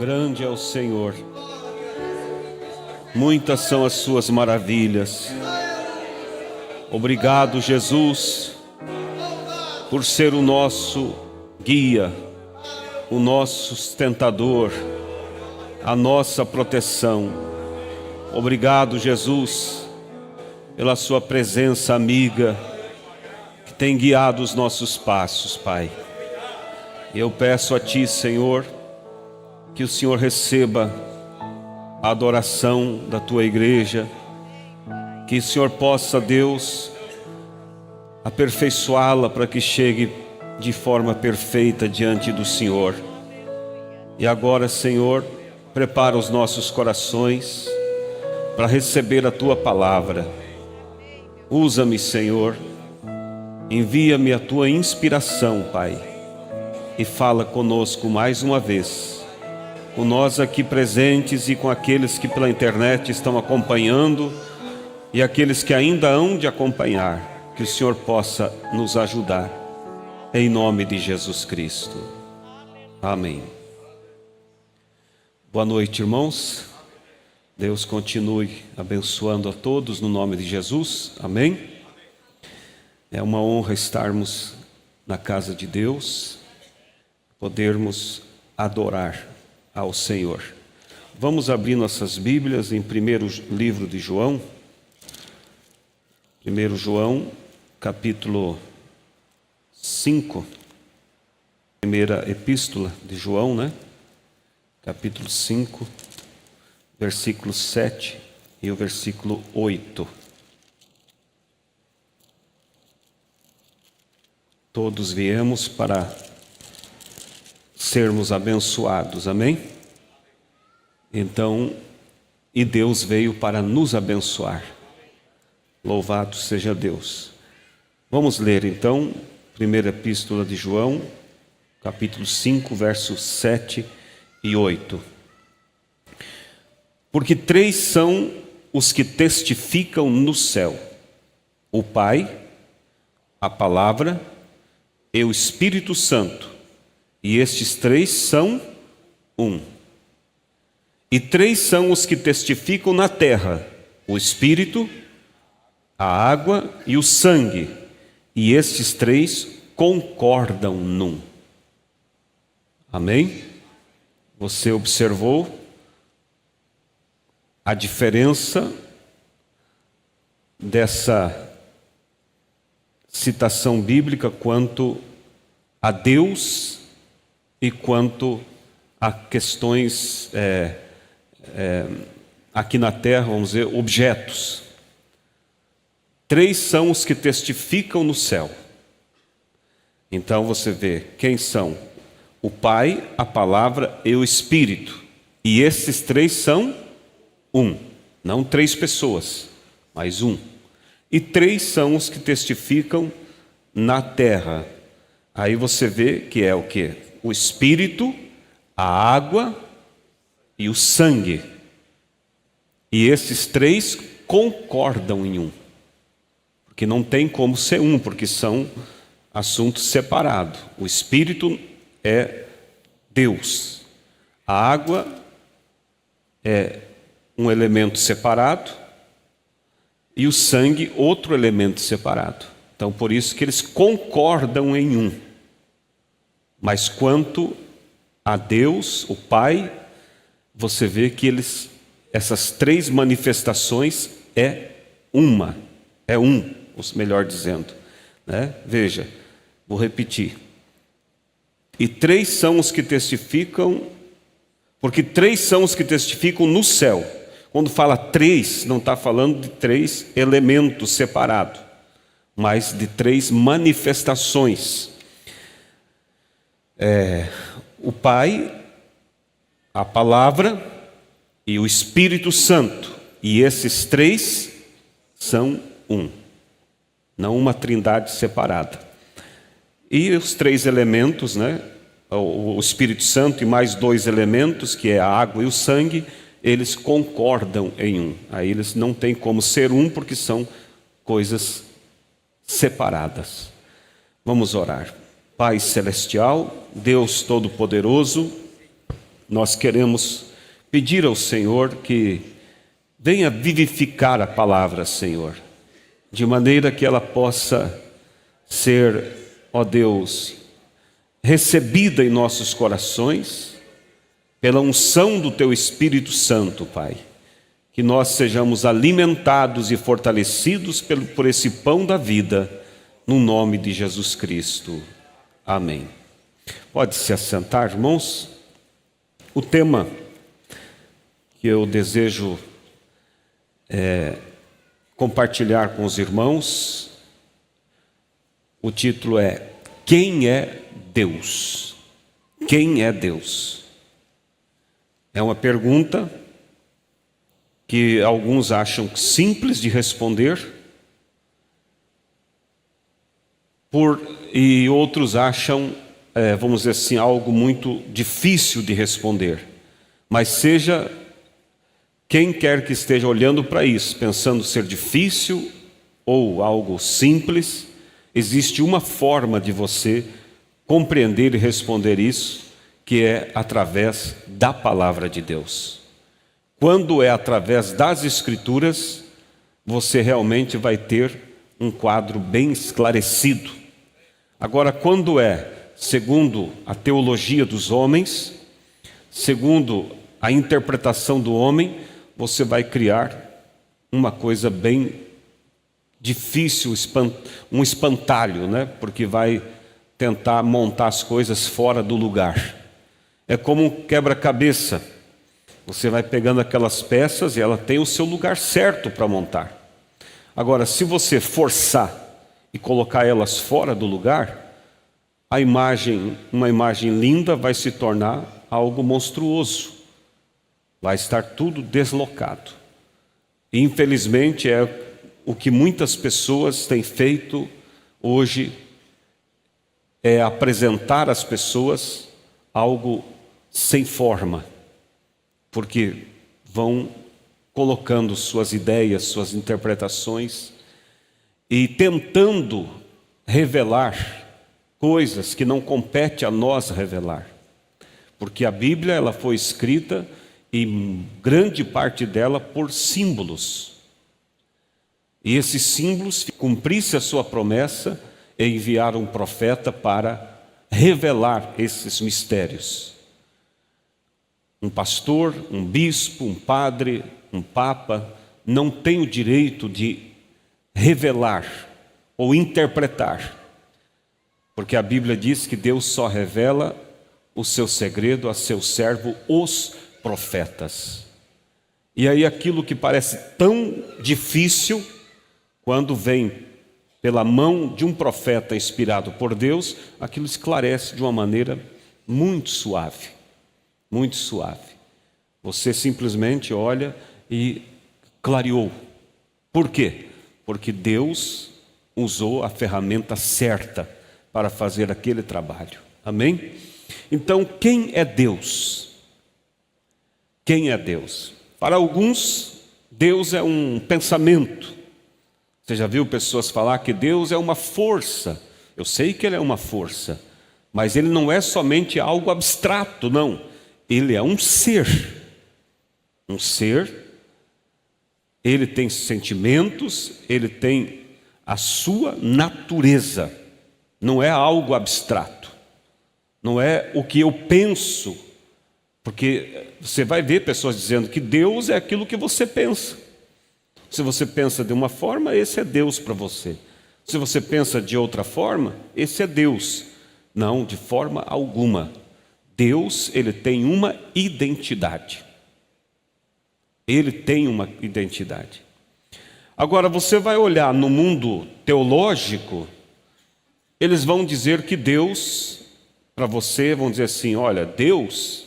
Grande é o Senhor, muitas são as suas maravilhas. Obrigado, Jesus, por ser o nosso guia, o nosso sustentador, a nossa proteção. Obrigado, Jesus, pela sua presença amiga, que tem guiado os nossos passos, Pai. E eu peço a Ti, Senhor, que o Senhor receba a adoração da Tua igreja, que o Senhor possa, Deus, aperfeiçoá-la para que chegue de forma perfeita diante do Senhor. E agora, Senhor, prepara os nossos corações para receber a Tua palavra. Usa-me, Senhor, envia-me a Tua inspiração, Pai, e fala conosco mais uma vez, com nós aqui presentes e com aqueles que pela internet estão acompanhando e aqueles que ainda hão de acompanhar, que o Senhor possa nos ajudar, em nome de Jesus Cristo. Amém. Boa noite, irmãos. Deus continue abençoando a todos no nome de Jesus. Amém. É uma honra estarmos na casa de Deus, podermos adorar ao Senhor. Vamos abrir nossas Bíblias em primeiro livro de João. 1 João, capítulo 5. Primeira epístola de João, né? Capítulo 5, versículo 7 e o versículo 8. Todos viemos para sermos abençoados, amém? Então, e Deus veio para nos abençoar. Louvado seja Deus. Vamos ler então, primeira epístola de João, capítulo 5, versos 7 e 8. Porque 3 são os que testificam no céu: o Pai, a Palavra e o Espírito Santo. E estes 3 são um. E 3 são os que testificam na terra: o Espírito, a água e o sangue. E estes 3 concordam num. Amém? Você observou a diferença dessa citação bíblica quanto a Deus e quanto a questões aqui na terra, vamos dizer, objetos. 3 são os que testificam no céu. Então você vê quem são: o Pai, a Palavra e o Espírito. E esses 3 são um. Não 3 pessoas, mas um. E 3 são os que testificam na terra. Aí você vê que é o quê? O Espírito, a água e o sangue. E esses 3 concordam em um. Porque não tem como ser um, porque são assuntos separados. O Espírito é Deus. A água é um elemento separado e o sangue outro elemento separado. Então por isso que eles concordam em um. Mas quanto a Deus, o Pai, você vê que essas 3 manifestações é uma, é um, melhor dizendo, né? Veja, vou repetir. E 3 são os que testificam, porque 3 são os que testificam no céu. Quando fala 3, não está falando de 3 elementos separados, mas de 3 manifestações. O Pai, a Palavra e o Espírito Santo. E esses 3 são um, não uma trindade separada. E os 3 elementos, né? O Espírito Santo e mais 2 elementos, que é a água e o sangue, eles concordam em um. Aí eles não têm como ser um, porque são coisas separadas. Vamos orar. Pai Celestial, Deus Todo-Poderoso, nós queremos pedir ao Senhor que venha vivificar a palavra, Senhor, de maneira que ela possa ser, ó Deus, recebida em nossos corações, pela unção do Teu Espírito Santo, Pai. Que nós sejamos alimentados e fortalecidos por esse pão da vida, no nome de Jesus Cristo. Amém. Pode se assentar, irmãos. O tema que eu desejo compartilhar com os irmãos, o título é: Quem é Deus? Quem é Deus? É uma pergunta que alguns acham simples de responder, e outros acham, vamos dizer assim, algo muito difícil de responder. Mas seja quem quer que esteja olhando para isso, pensando ser difícil ou algo simples, existe uma forma de você compreender e responder isso, que é através da palavra de Deus. Quando é através das Escrituras, você realmente vai ter um quadro bem esclarecido. Agora, quando é segundo a teologia dos homens, segundo a interpretação do homem, você vai criar uma coisa bem difícil, um espantalho, né? Porque vai tentar montar as coisas fora do lugar. É como um quebra-cabeça. Você vai pegando aquelas peças e ela tem o seu lugar certo para montar. Agora, se você forçar e colocar elas fora do lugar, uma imagem linda vai se tornar algo monstruoso. Vai estar tudo deslocado. E, infelizmente, é o que muitas pessoas têm feito hoje, é apresentar às pessoas algo sem forma, porque vão colocando suas ideias, suas interpretações e tentando revelar coisas que não compete a nós revelar. Porque a Bíblia, ela foi escrita, em grande parte dela, por símbolos. E esses símbolos, cumprisse a sua promessa, e enviar um profeta para revelar esses mistérios. Um pastor, um bispo, um padre, um papa, não tem o direito de revelar ou interpretar. Porque a Bíblia diz que Deus só revela o seu segredo a seu servo, os profetas. E aí aquilo que parece tão difícil, quando vem pela mão de um profeta inspirado por Deus, aquilo esclarece de uma maneira muito suave. Muito suave. Você simplesmente olha e clareou. Por quê? Porque Deus usou a ferramenta certa para fazer aquele trabalho. Amém? Então, quem é Deus? Quem é Deus? Para alguns, Deus é um pensamento. Você já viu pessoas falar que Deus é uma força? Eu sei que Ele é uma força, mas Ele não é somente algo abstrato, não. Ele é um ser. Um ser, Ele tem sentimentos, Ele tem a sua natureza. Não é algo abstrato. Não é o que eu penso. Porque você vai ver pessoas dizendo que Deus é aquilo que você pensa. Se você pensa de uma forma, esse é Deus para você. Se você pensa de outra forma, esse é Deus. Não, de forma alguma. Deus, Ele tem uma identidade. Ele tem uma identidade. Agora, você vai olhar no mundo teológico, eles vão dizer que Deus, para você, vão dizer assim, olha, Deus,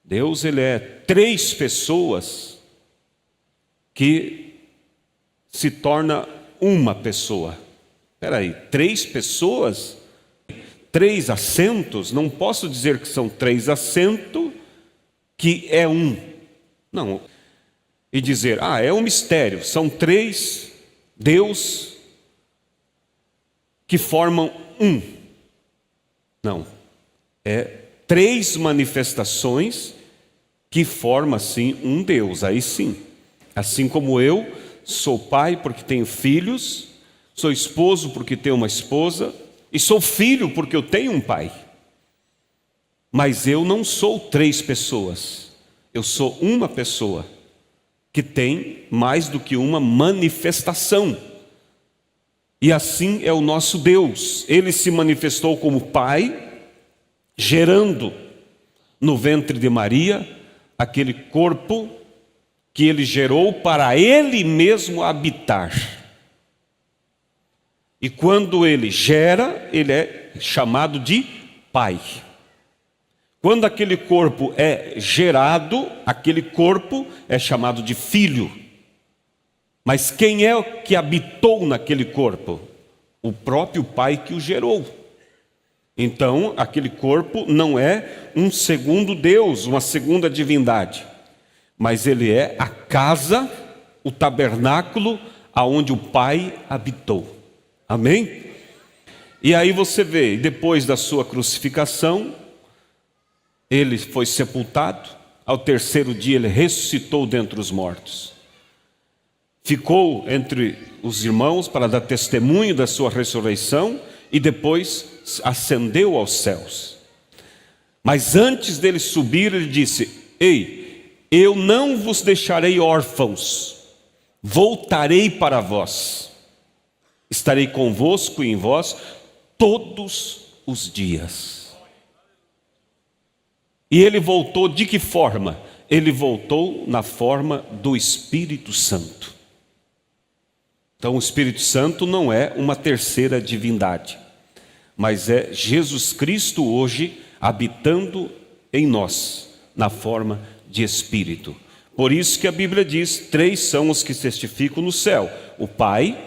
Ele é 3 pessoas que se torna uma pessoa. Espera aí, 3 pessoas? 3 assentos? Não posso dizer que são 3 assentos que é um. Não. E dizer, é um mistério, são 3 Deus que formam um. Não. É três manifestações que formam, assim, um Deus. Aí sim, assim como eu sou pai porque tenho filhos, sou esposo porque tenho uma esposa, e sou filho porque eu tenho um pai. Mas eu não sou três pessoas, eu sou uma pessoa que tem mais do que uma manifestação. E assim é o nosso Deus. Ele se manifestou como Pai, gerando no ventre de Maria aquele corpo que Ele gerou para Ele mesmo habitar. E quando Ele gera, Ele é chamado de Pai. Quando aquele corpo é gerado, aquele corpo é chamado de Filho. Mas quem é que habitou naquele corpo? O próprio Pai que o gerou. Então, aquele corpo não é um segundo Deus, uma segunda divindade, mas ele é a casa, o tabernáculo, aonde o Pai habitou. Amém? E aí você vê, depois da sua crucificação, ele foi sepultado, ao terceiro dia ele ressuscitou dentre os mortos. Ficou entre os irmãos para dar testemunho da sua ressurreição e depois ascendeu aos céus. Mas antes dele subir, ele disse: ei, eu não vos deixarei órfãos, voltarei para vós. Estarei convosco e em vós todos os dias. E ele voltou de que forma? Ele voltou na forma do Espírito Santo. Então o Espírito Santo não é uma terceira divindade, mas é Jesus Cristo hoje habitando em nós, na forma de Espírito. Por isso que a Bíblia diz, três são os que testificam no céu: o Pai,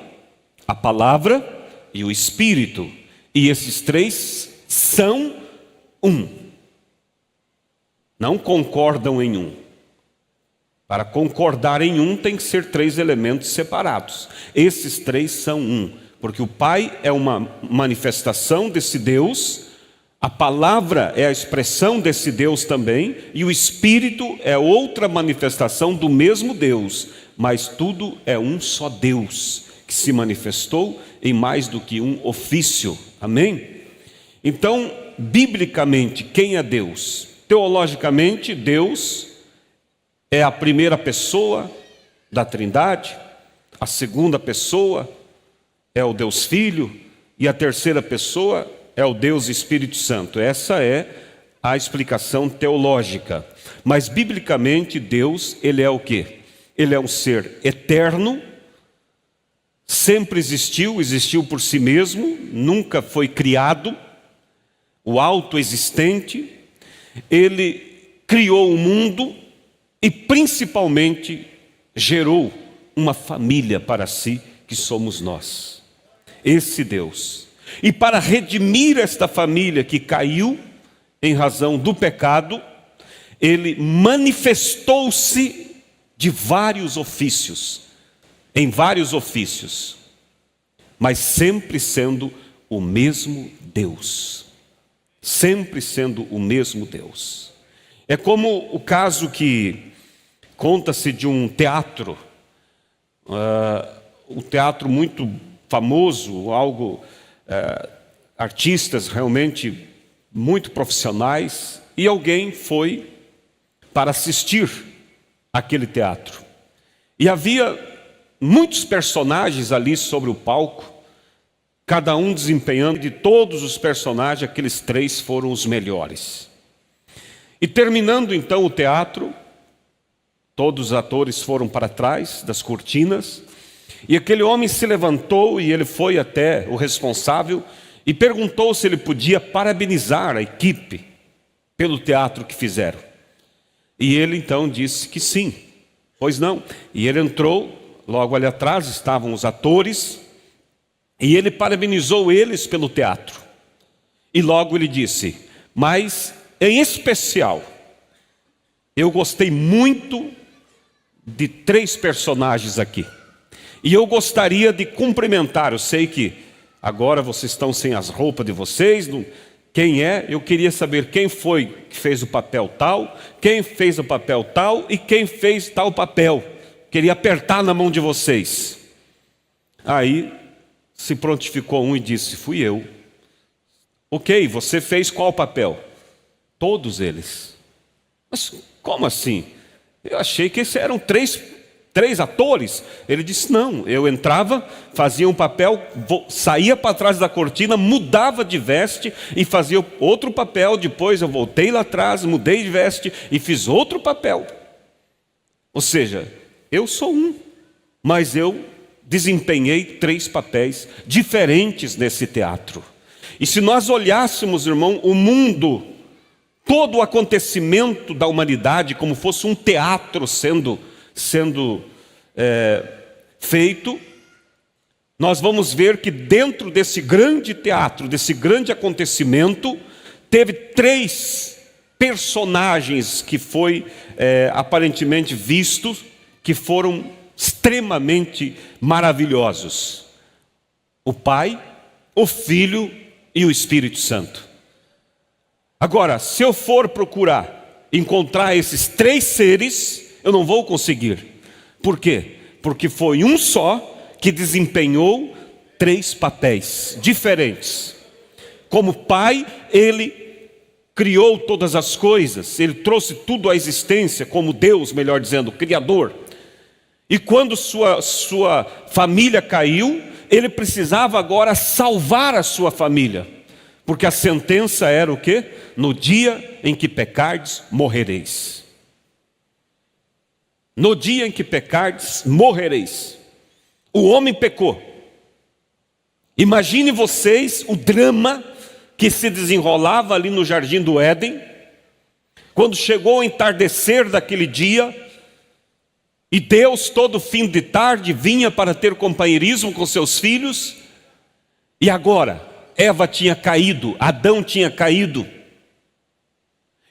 a Palavra e o Espírito. E esses três são um. Não concordam em um. Para concordar em um tem que ser três elementos separados. Esses três são um. Porque o Pai é uma manifestação desse Deus, a Palavra é a expressão desse Deus também, e o Espírito é outra manifestação do mesmo Deus. Mas tudo é um só Deus, que se manifestou em mais do que um ofício. Amém? Então, biblicamente, quem é Deus? Teologicamente, Deus é a primeira pessoa da Trindade, a segunda pessoa é o Deus Filho, e a terceira pessoa é o Deus Espírito Santo. Essa é a explicação teológica. Mas, biblicamente, Deus, Ele é o quê? Ele é um ser eterno, sempre existiu, existiu por si mesmo, nunca foi criado, o autoexistente. Ele criou o mundo e principalmente gerou uma família para si, que somos nós. Esse Deus. E para redimir esta família que caiu em razão do pecado, Ele manifestou-se de vários ofícios, em vários ofícios, mas sempre sendo o mesmo Deus. Sempre sendo o mesmo Deus. É como o caso que conta-se de um teatro, um teatro muito famoso, artistas realmente muito profissionais, e alguém foi para assistir aquele teatro. E havia muitos personagens ali sobre o palco, cada um desempenhando. De todos os personagens, aqueles três foram os melhores. E terminando então o teatro, todos os atores foram para trás das cortinas, e aquele homem se levantou e ele foi até o responsável e perguntou se ele podia parabenizar a equipe pelo teatro que fizeram. E ele então disse que sim, pois não. E ele entrou, logo ali atrás estavam os atores, e ele parabenizou eles pelo teatro. E logo ele disse: mas em especial, eu gostei muito de três personagens aqui. E eu gostaria de cumprimentar. Eu sei que agora vocês estão sem as roupas de vocês, quem é, eu queria saber quem foi que fez o papel tal, quem fez o papel tal e quem fez tal papel. Queria apertar na mão de vocês. Aí se prontificou um e disse: fui eu. Ok, você fez qual papel? Todos eles. Mas como assim? Eu achei que esses eram três atores. Ele disse: não, eu entrava, fazia um papel, saía para trás da cortina, mudava de veste e fazia outro papel. Depois eu voltei lá atrás, mudei de veste e fiz outro papel. Ou seja, eu sou um, mas eu desempenhei 3 papéis diferentes nesse teatro. E se nós olhássemos, irmão, o mundo, todo o acontecimento da humanidade como fosse um teatro sendo feito, nós vamos ver que dentro desse grande teatro, desse grande acontecimento, teve 3 personagens que foi aparentemente vistos, que foram extremamente maravilhosos: o Pai, o Filho e o Espírito Santo. Agora, se eu for procurar encontrar esses 3 seres, eu não vou conseguir. Por quê? Porque foi um só que desempenhou 3 papéis diferentes. Como Pai, Ele criou todas as coisas, Ele trouxe tudo à existência, como Deus, melhor dizendo, Criador. E quando sua família caiu, Ele precisava agora salvar a sua família. Porque a sentença era o quê? No dia em que pecardes, morrereis. No dia em que pecardes, morrereis. O homem pecou. Imagine vocês o drama que se desenrolava ali no jardim do Éden, quando chegou o entardecer daquele dia, e Deus todo fim de tarde vinha para ter companheirismo com seus filhos, e agora Eva tinha caído, Adão tinha caído,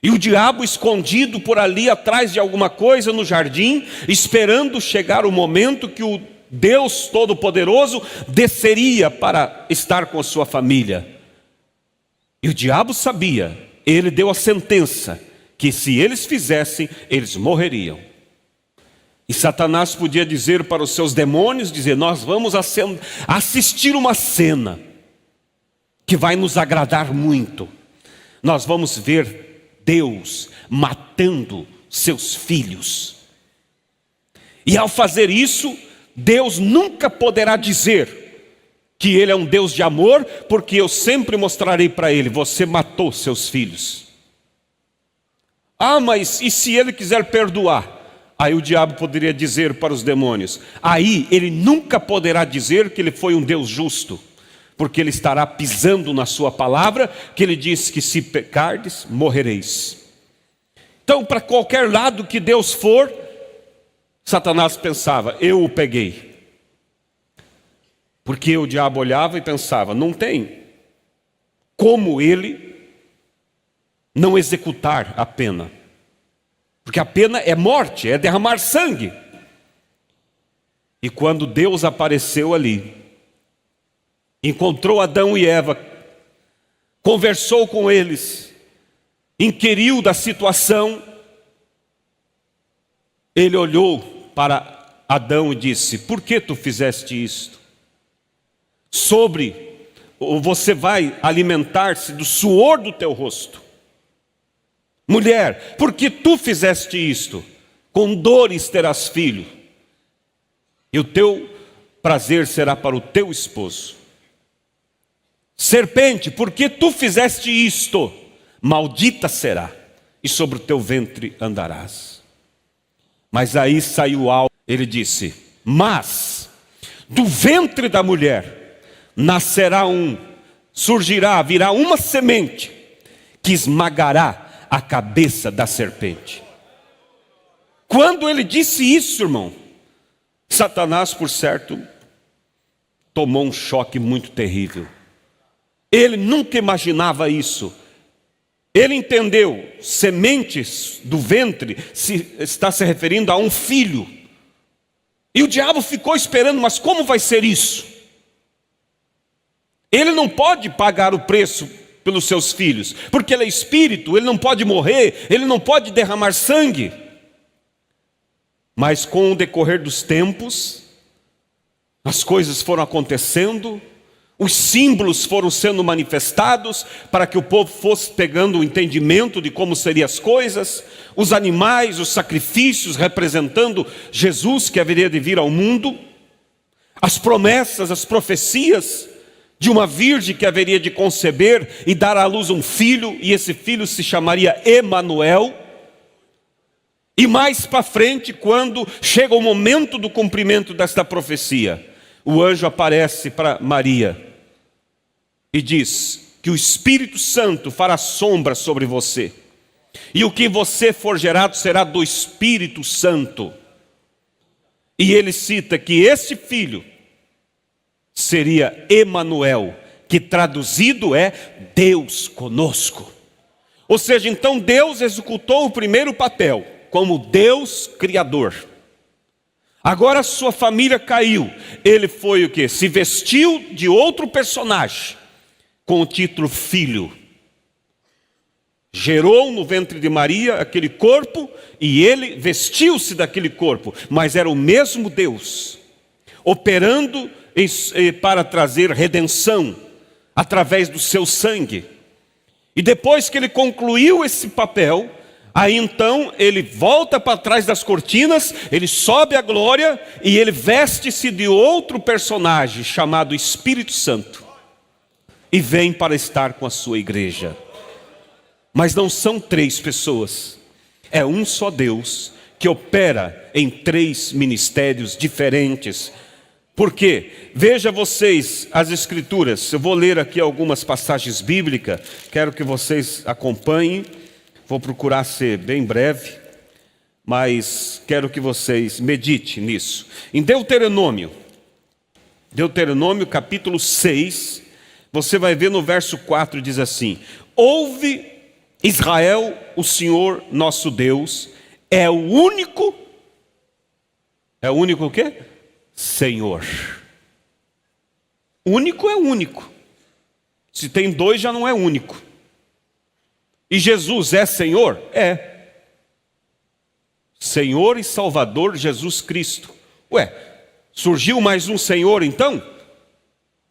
e o diabo escondido por ali atrás de alguma coisa no jardim, esperando chegar o momento que o Deus Todo-Poderoso desceria para estar com a sua família. E o diabo sabia, ele deu a sentença, que se eles fizessem, eles morreriam. E Satanás podia dizer para os seus demônios, dizer: nós vamos assistir uma cena que vai nos agradar muito. Nós vamos ver Deus matando seus filhos. E ao fazer isso, Deus nunca poderá dizer que Ele é um Deus de amor, porque eu sempre mostrarei para Ele: você matou seus filhos. Ah, mas e se Ele quiser perdoar? Aí o diabo poderia dizer para os demônios: aí ele nunca poderá dizer que ele foi um Deus justo, porque ele estará pisando na sua palavra, que ele diz que se pecardes, morrereis. Então, para qualquer lado que Deus for, Satanás pensava: eu o peguei. Porque o diabo olhava e pensava: não tem como ele não executar a pena. Porque a pena é morte, é derramar sangue. E quando Deus apareceu ali, encontrou Adão e Eva, conversou com eles, inquiriu da situação, ele olhou para Adão e disse: por que tu fizeste isto? Você vai alimentar-se do suor do teu rosto. Mulher, por que tu fizeste isto? Com dores terás filho, e o teu prazer será para o teu esposo. Serpente, por que tu fizeste isto? Maldita será, e sobre o teu ventre andarás. Mas aí saiu algo, ele disse: mas do ventre da mulher virá uma semente que esmagará a cabeça da serpente. Quando ele disse isso, irmão, Satanás, por certo, tomou um choque muito terrível. Ele nunca imaginava isso. Ele entendeu, sementes do ventre está se referindo a um filho. E o diabo ficou esperando: mas como vai ser isso? Ele não pode pagar o preço pelos seus filhos, porque ele é espírito, ele não pode morrer, ele não pode derramar sangue. Mas com o decorrer dos tempos, as coisas foram acontecendo, os símbolos foram sendo manifestados para que o povo fosse pegando o entendimento de como seriam as coisas, os animais, os sacrifícios representando Jesus que haveria de vir ao mundo, as promessas, as profecias de uma virgem que haveria de conceber e dar à luz um filho, e esse filho se chamaria Emanuel. E mais para frente, quando chega o momento do cumprimento desta profecia, o anjo aparece para Maria e diz que o Espírito Santo fará sombra sobre você, e o que você for gerado será do Espírito Santo. E ele cita que este filho seria Emanuel, que traduzido é Deus conosco. Ou seja, então Deus executou o primeiro papel como Deus Criador. Agora sua família caiu. Ele foi o quê? Se vestiu de outro personagem, com o título Filho. Gerou no ventre de Maria aquele corpo, e ele vestiu-se daquele corpo, mas era o mesmo Deus, operando para trazer redenção, através do seu sangue. E depois que ele concluiu esse papel, aí então ele volta para trás das cortinas, ele sobe à glória, e ele veste-se de outro personagem, chamado Espírito Santo, e vem para estar com a sua igreja. Mas não são três pessoas, é um só Deus, que opera em três ministérios diferentes. Por quê? Veja vocês as escrituras. Eu vou ler aqui algumas passagens bíblicas, quero que vocês acompanhem. Vou procurar ser bem breve, mas quero que vocês meditem nisso. Em Deuteronômio capítulo 6, você vai ver no verso 4, diz assim: ouve Israel, o Senhor nosso Deus é o único o quê? Senhor. Único é único. Se tem dois já não é único. E Jesus é Senhor? É. Senhor e Salvador Jesus Cristo. Ué, surgiu mais um Senhor então?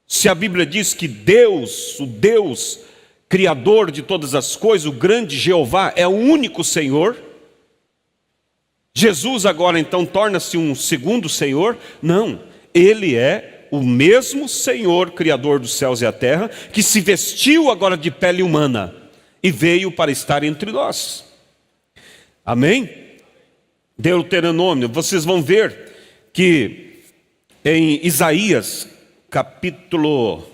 Se a Bíblia diz que Deus, o Deus Criador de todas as coisas, o grande Jeová, é o único Senhor, Jesus agora então torna-se um segundo Senhor? Não, Ele é o mesmo Senhor, Criador dos céus e a terra, que se vestiu agora de pele humana e veio para estar entre nós. Amém? Deuteronômio, vocês vão ver que em Isaías capítulo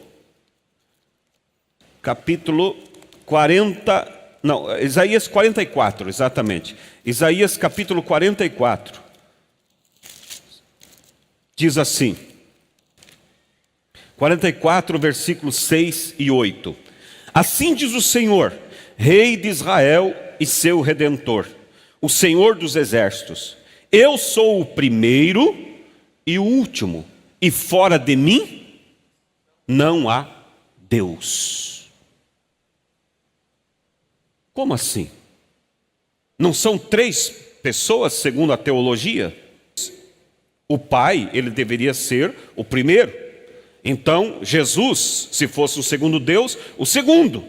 44, exatamente. Isaías capítulo 44, diz assim, 44, versículos 6 e 8. Assim diz o Senhor, Rei de Israel e seu Redentor, o Senhor dos exércitos: eu sou o primeiro e o último, e fora de mim não há Deus. Como assim? Não são três pessoas segundo a teologia? O Pai, ele deveria ser o primeiro. Então, Jesus, se fosse o segundo Deus, o segundo.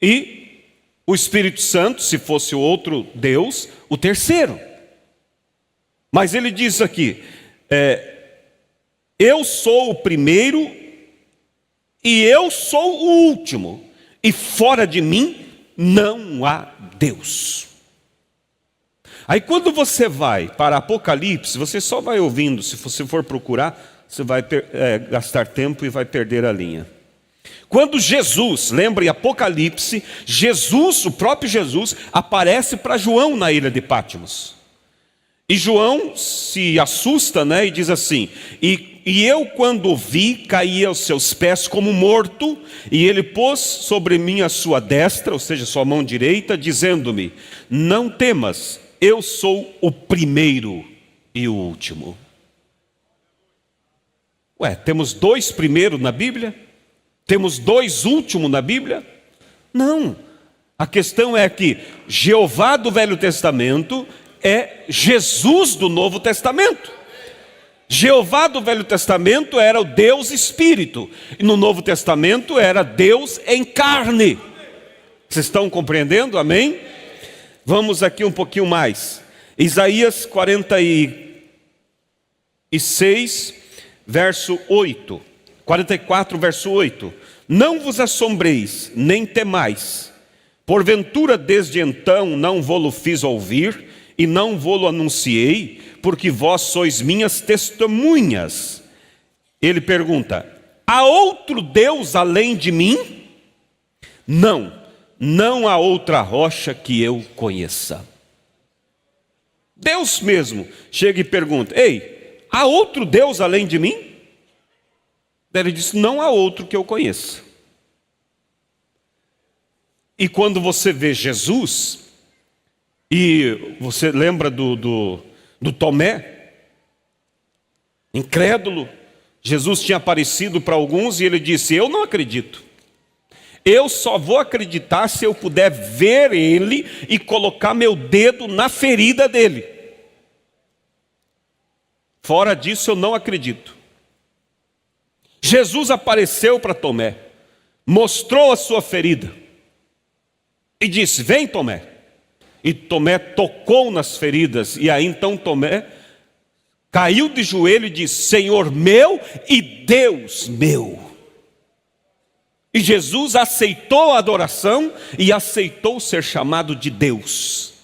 E o Espírito Santo, se fosse o outro Deus, o terceiro. Mas ele diz aqui, eu sou o primeiro e eu sou o último, e fora de mim não há Deus. Aí quando você vai para Apocalipse, você só vai ouvindo, se você for procurar, você vai gastar tempo e vai perder a linha. Quando Jesus, lembra em Apocalipse, Jesus, o próprio Jesus, aparece para João na ilha de Patmos. E João se assusta, né, e diz assim, e eu quando o vi, caí aos seus pés como morto, e ele pôs sobre mim a sua destra, ou seja, sua mão direita, dizendo-me, não temas, eu sou o primeiro e o último. Ué, temos dois primeiros na Bíblia? Temos dois últimos na Bíblia? Não. A questão é que Jeová do Velho Testamento é Jesus do Novo Testamento. Jeová do Velho Testamento era o Deus Espírito, e no Novo Testamento era Deus em carne. Vocês estão compreendendo? Amém? Vamos aqui um pouquinho mais. Isaías 46, verso 8. 44, verso 8. Não vos assombreis, nem temais. Porventura desde então não vô-lo fiz ouvir, e não vô-lo anunciei, porque vós sois minhas testemunhas. Ele pergunta: há outro Deus além de mim? Não há outra rocha que eu conheça. Deus mesmo chega e pergunta: ei, há outro Deus além de mim? Ele diz: não há outro que eu conheça. E quando você vê Jesus, e você lembra do Tomé, incrédulo, Jesus tinha aparecido para alguns e ele disse: eu não acredito. Eu só vou acreditar se eu puder ver ele e colocar meu dedo na ferida dele. Fora disso eu não acredito. Jesus apareceu para Tomé, mostrou a sua ferida e disse: vem, Tomé. E Tomé tocou nas feridas, e aí então Tomé caiu de joelho e disse: Senhor meu e Deus meu. E Jesus aceitou a adoração e aceitou ser chamado de Deus.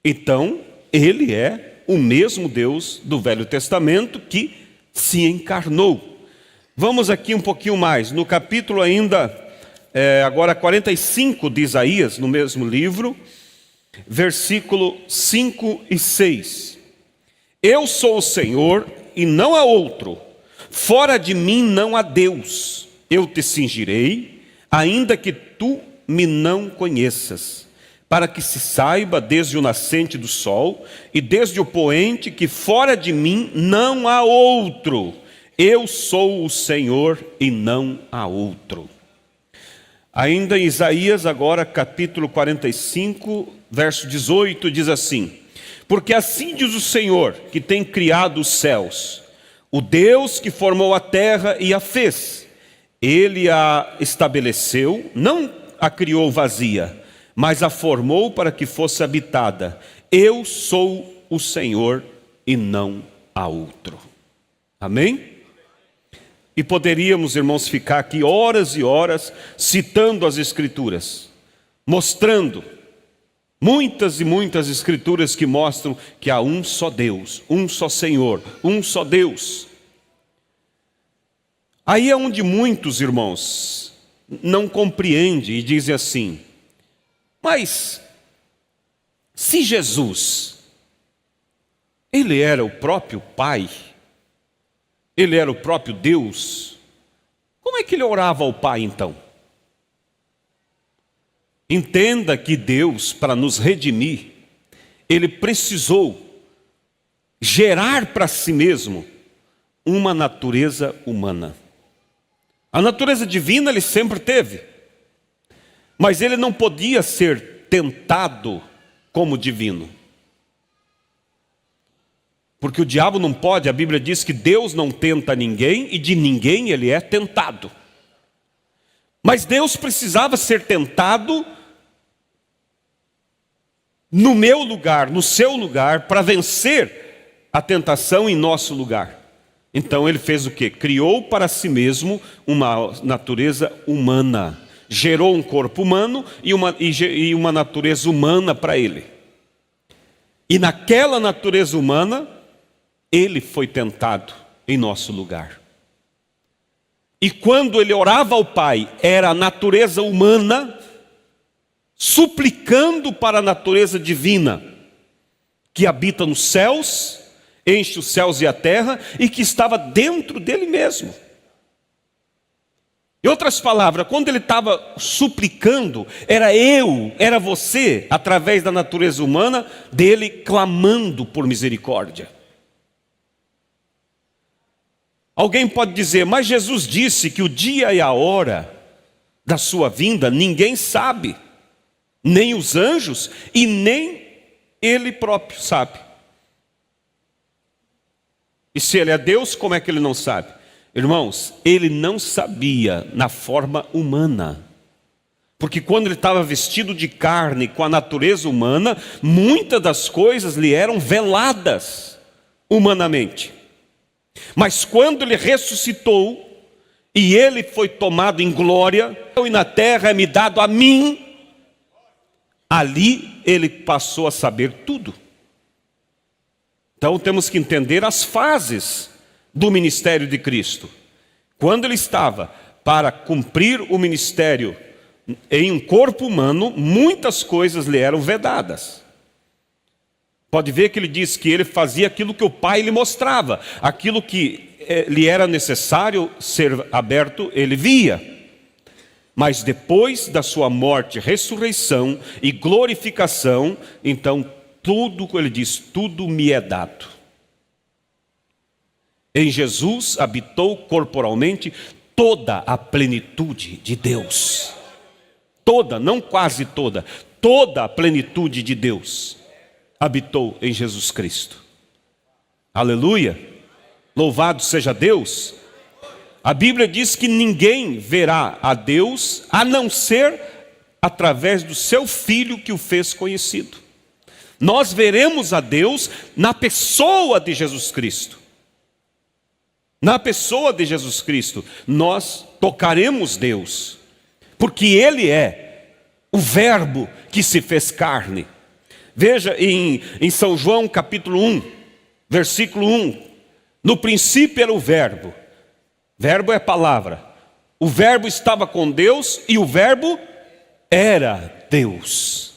Então, ele é o mesmo Deus do Velho Testamento que se encarnou. Vamos aqui um pouquinho mais, no capítulo ainda, agora 45 de Isaías, no mesmo livro, versículo 5 e 6. Eu sou o Senhor e não há outro, fora de mim não há Deus. Eu te cingirei, ainda que tu me não conheças, para que se saiba desde o nascente do sol e desde o poente que fora de mim não há outro. Eu sou o Senhor e não há outro. Ainda em Isaías, agora capítulo 45, verso 18, diz assim: porque assim diz o Senhor, que tem criado os céus, o Deus que formou a terra e a fez. Ele a estabeleceu, não a criou vazia, mas a formou para que fosse habitada. Eu sou o Senhor e não há outro. Amém? E poderíamos, irmãos, ficar aqui horas e horas citando as Escrituras, mostrando muitas e muitas Escrituras que mostram que há um só Deus, um só Senhor, um só Deus. Aí é onde muitos, irmãos, não compreendem e dizem assim: mas se Jesus, ele era o próprio Pai, ele era o próprio Deus, como é que ele orava ao Pai então? Entenda que Deus, para nos redimir, ele precisou gerar para si mesmo uma natureza humana. A natureza divina ele sempre teve, mas ele não podia ser tentado como divino. Porque o diabo não pode, a Bíblia diz que Deus não tenta ninguém e de ninguém ele é tentado. Mas Deus precisava ser tentado no meu lugar, no seu lugar, para vencer a tentação em nosso lugar. Então ele fez o quê? Criou para si mesmo uma natureza humana. Gerou um corpo humano e uma natureza humana para ele. E naquela natureza humana, ele foi tentado em nosso lugar. E quando ele orava ao Pai, era a natureza humana suplicando para a natureza divina, que habita nos céus, enche os céus e a terra, e que estava dentro dele mesmo. Em outras palavras, quando ele estava suplicando, era você, através da natureza humana, dele clamando por misericórdia. Alguém pode dizer, mas Jesus disse que o dia e a hora da sua vinda, ninguém sabe, nem os anjos e nem ele próprio sabe. E se ele é Deus, como é que ele não sabe? Irmãos, ele não sabia na forma humana. Porque quando ele estava vestido de carne, com a natureza humana, muitas das coisas lhe eram veladas humanamente. Mas quando ele ressuscitou, e ele foi tomado em glória, e na terra é me dado a mim, ali ele passou a saber tudo. Então temos que entender as fases do ministério de Cristo. Quando ele estava para cumprir o ministério em um corpo humano, muitas coisas lhe eram vedadas. Pode ver que ele diz que ele fazia aquilo que o Pai lhe mostrava, aquilo que lhe era necessário ser aberto, ele via. Mas depois da sua morte, ressurreição e glorificação, então tudo, ele diz, tudo me é dado. Em Jesus habitou corporalmente toda a plenitude de Deus. Toda, não quase toda, toda a plenitude de Deus habitou em Jesus Cristo. Aleluia! Louvado seja Deus! A Bíblia diz que ninguém verá a Deus a não ser através do seu Filho que o fez conhecido. Nós veremos a Deus na pessoa de Jesus Cristo. Na pessoa de Jesus Cristo, nós tocaremos Deus, porque Ele é o Verbo que se fez carne. Veja em São João capítulo 1, versículo 1, no princípio era o Verbo. Verbo é palavra. O Verbo estava com Deus e o Verbo era Deus.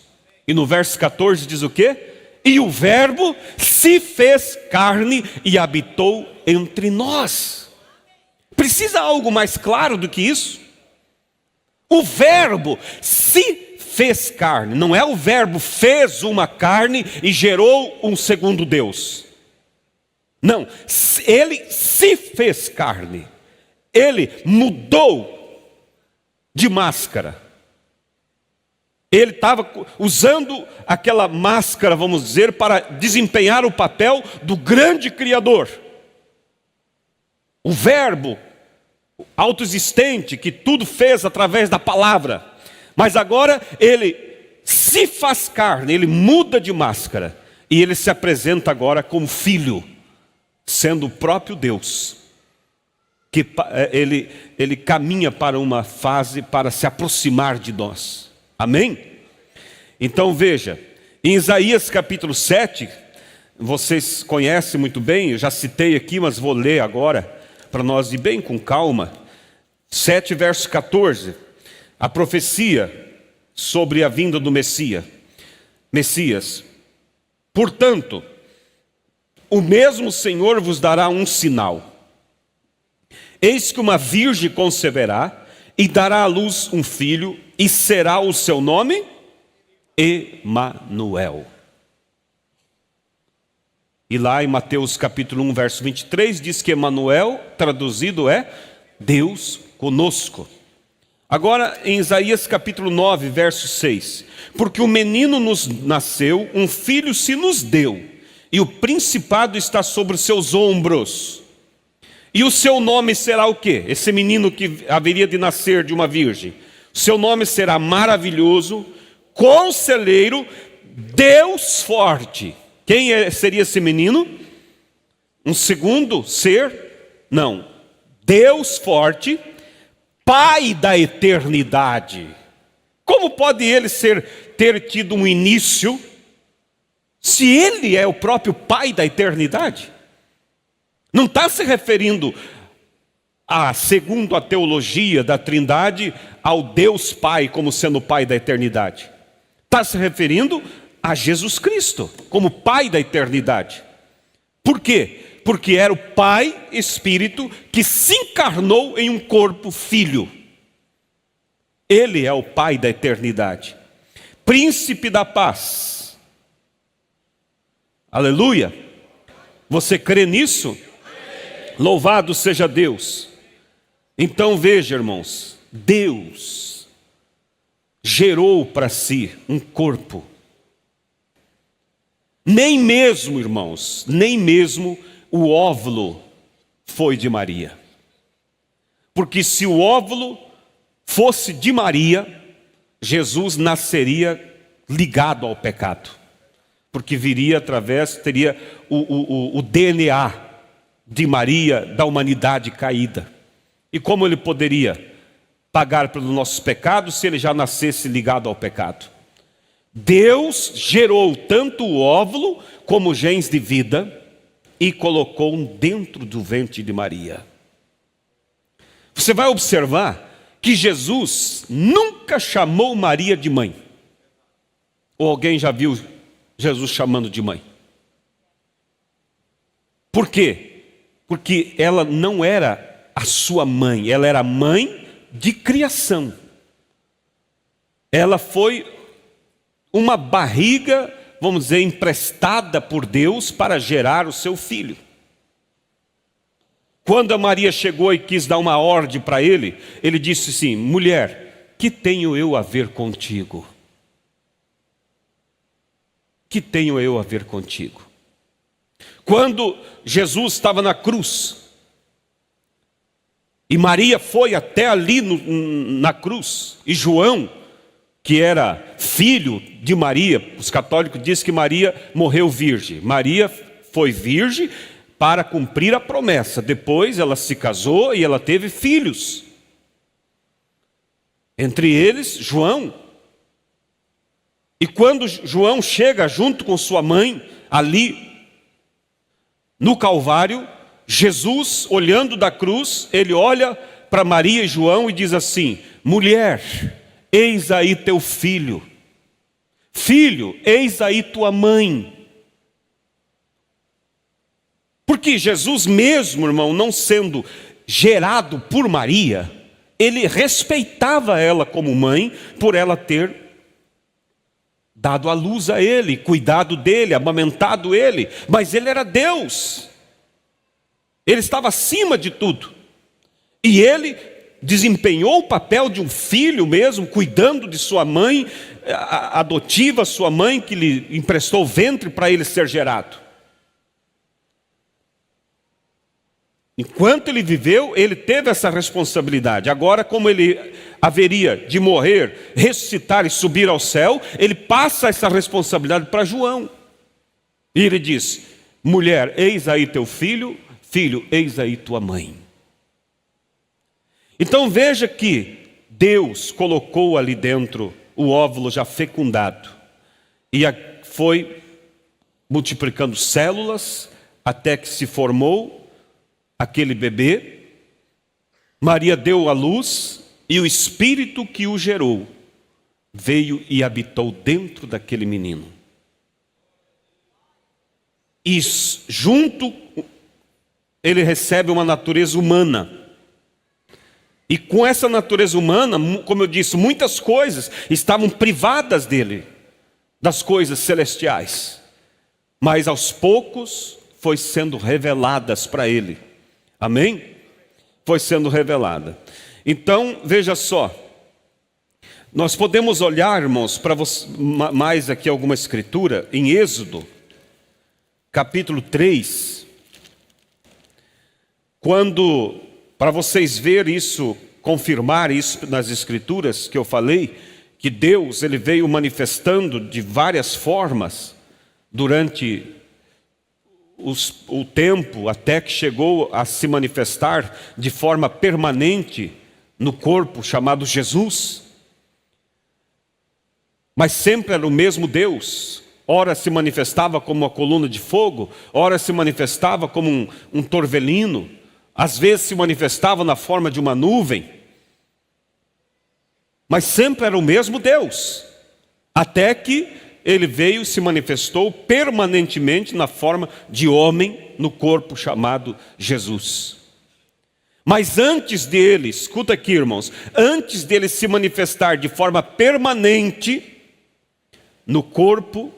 E no verso 14 diz o quê? E o Verbo se fez carne e habitou entre nós. Precisa algo mais claro do que isso? O Verbo se fez carne. Não é o Verbo fez uma carne e gerou um segundo Deus. Não, ele se fez carne. Ele mudou de máscara. Ele estava usando aquela máscara, vamos dizer, para desempenhar o papel do grande Criador. O Verbo autoexistente, que tudo fez através da palavra. Mas agora ele se faz carne, ele muda de máscara. E ele se apresenta agora como filho, sendo o próprio Deus. Que ele caminha para uma fase para se aproximar de nós. Amém? Então veja, em Isaías capítulo 7, vocês conhecem muito bem, eu já citei aqui, mas vou ler agora, para nós ir bem com calma. 7 verso 14, a profecia sobre a vinda do Messias. Portanto, o mesmo Senhor vos dará um sinal. Eis que uma virgem conceberá e dará à luz um filho, e será o seu nome Emanuel. E lá em Mateus capítulo 1, verso 23, diz que Emanuel, traduzido é Deus conosco. Agora em Isaías capítulo 9, verso 6. Porque o menino nos nasceu, um filho se nos deu, e o principado está sobre os seus ombros. E o seu nome será o quê? Esse menino que haveria de nascer de uma virgem. O seu nome será maravilhoso, conselheiro, Deus forte. Quem seria esse menino? Um segundo ser? Não. Deus forte, Pai da eternidade. Como pode ele ter tido um início, se ele é o próprio Pai da eternidade? Não está se referindo, segundo a teologia da Trindade, ao Deus Pai como sendo o Pai da eternidade. Está se referindo a Jesus Cristo como Pai da eternidade. Por quê? Porque era o Pai Espírito que se encarnou em um corpo filho. Ele é o Pai da eternidade. Príncipe da paz. Aleluia. Você crê nisso? Louvado seja Deus. Então veja, irmãos, Deus gerou para si um corpo. Nem mesmo, irmãos, nem mesmo o óvulo foi de Maria. Porque se o óvulo fosse de Maria, Jesus nasceria ligado ao pecado. Porque viria teria o DNA de Maria, da humanidade caída. E como ele poderia pagar pelos nossos pecados se ele já nascesse ligado ao pecado? Deus gerou tanto o óvulo como genes de vida e colocou dentro do ventre de Maria. Você vai observar que Jesus nunca chamou Maria de mãe. Ou alguém já viu Jesus chamando de mãe? Por quê? Porque ela não era a sua mãe, ela era mãe de criação. Ela foi uma barriga, vamos dizer, emprestada por Deus para gerar o seu filho. Quando a Maria chegou e quis dar uma ordem para ele, ele disse assim: mulher, que tenho eu a ver contigo? Que tenho eu a ver contigo? Quando Jesus estava na cruz, e Maria foi até ali na cruz, e João, que era filho de Maria, os católicos dizem que Maria morreu virgem. Maria foi virgem para cumprir a promessa. Depois ela se casou e ela teve filhos. Entre eles, João. E quando João chega junto com sua mãe, ali no Calvário, Jesus, olhando da cruz, ele olha para Maria e João e diz assim: mulher, eis aí teu filho. Filho, eis aí tua mãe. Porque Jesus mesmo, irmão, não sendo gerado por Maria, ele respeitava ela como mãe, por ela ter dado a luz a ele, cuidado dele, amamentado ele. Mas ele era Deus. Ele estava acima de tudo. E ele desempenhou o papel de um filho mesmo, cuidando de sua mãe adotiva, sua mãe que lhe emprestou o ventre para ele ser gerado. Enquanto ele viveu, ele teve essa responsabilidade. Agora, como ele haveria de morrer, ressuscitar e subir ao céu, ele passa essa responsabilidade para João. E ele diz: mulher, eis aí teu filho, filho, eis aí tua mãe. Então veja que Deus colocou ali dentro o óvulo já fecundado. E foi multiplicando células até que se formou aquele bebê. Maria deu à luz e o Espírito que o gerou veio e habitou dentro daquele menino. E junto ele recebe uma natureza humana. E com essa natureza humana, como eu disse, muitas coisas estavam privadas dele, das coisas celestiais. Mas aos poucos foi sendo reveladas para ele. Amém? Foi sendo revelada. Então, veja só. Nós podemos olhar, irmãos, para mais aqui alguma escritura, em Êxodo, capítulo 3. Quando, para vocês verem isso, confirmar isso nas escrituras que eu falei, que Deus ele veio manifestando de várias formas durante o tempo, até que chegou a se manifestar de forma permanente no corpo chamado Jesus. Mas sempre era o mesmo Deus. Ora se manifestava como uma coluna de fogo, ora se manifestava como um torvelino, às vezes se manifestava na forma de uma nuvem. Mas sempre era o mesmo Deus, até que ele veio e se manifestou permanentemente na forma de homem no corpo chamado Jesus. Mas antes dele, escuta aqui, irmãos, antes dele se manifestar de forma permanente no corpo,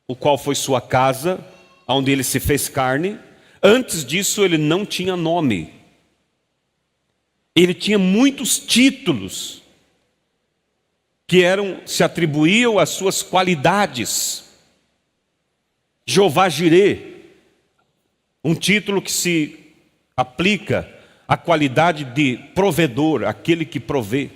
o qual foi sua casa, onde ele se fez carne, antes disso ele não tinha nome. Ele tinha muitos títulos que se atribuíam às suas qualidades. Jeová Jirê, um título que se aplica à qualidade de provedor, aquele que provê.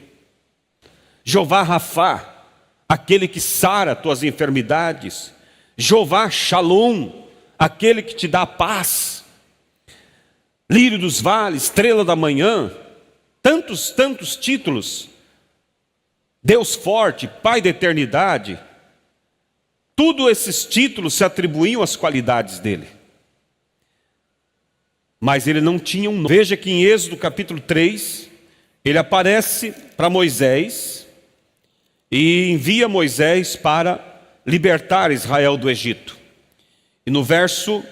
Jeová Rafá, aquele que sara tuas enfermidades. Jeová Shalom, aquele que te dá paz. Lírio dos vales, estrela da manhã, tantos títulos. Deus forte, Pai da eternidade. Todos esses títulos se atribuíam às qualidades dele. Mas ele não tinha um nome. Veja que em Êxodo capítulo 3, ele aparece para Moisés e envia Moisés para libertar Israel do Egito. E no verso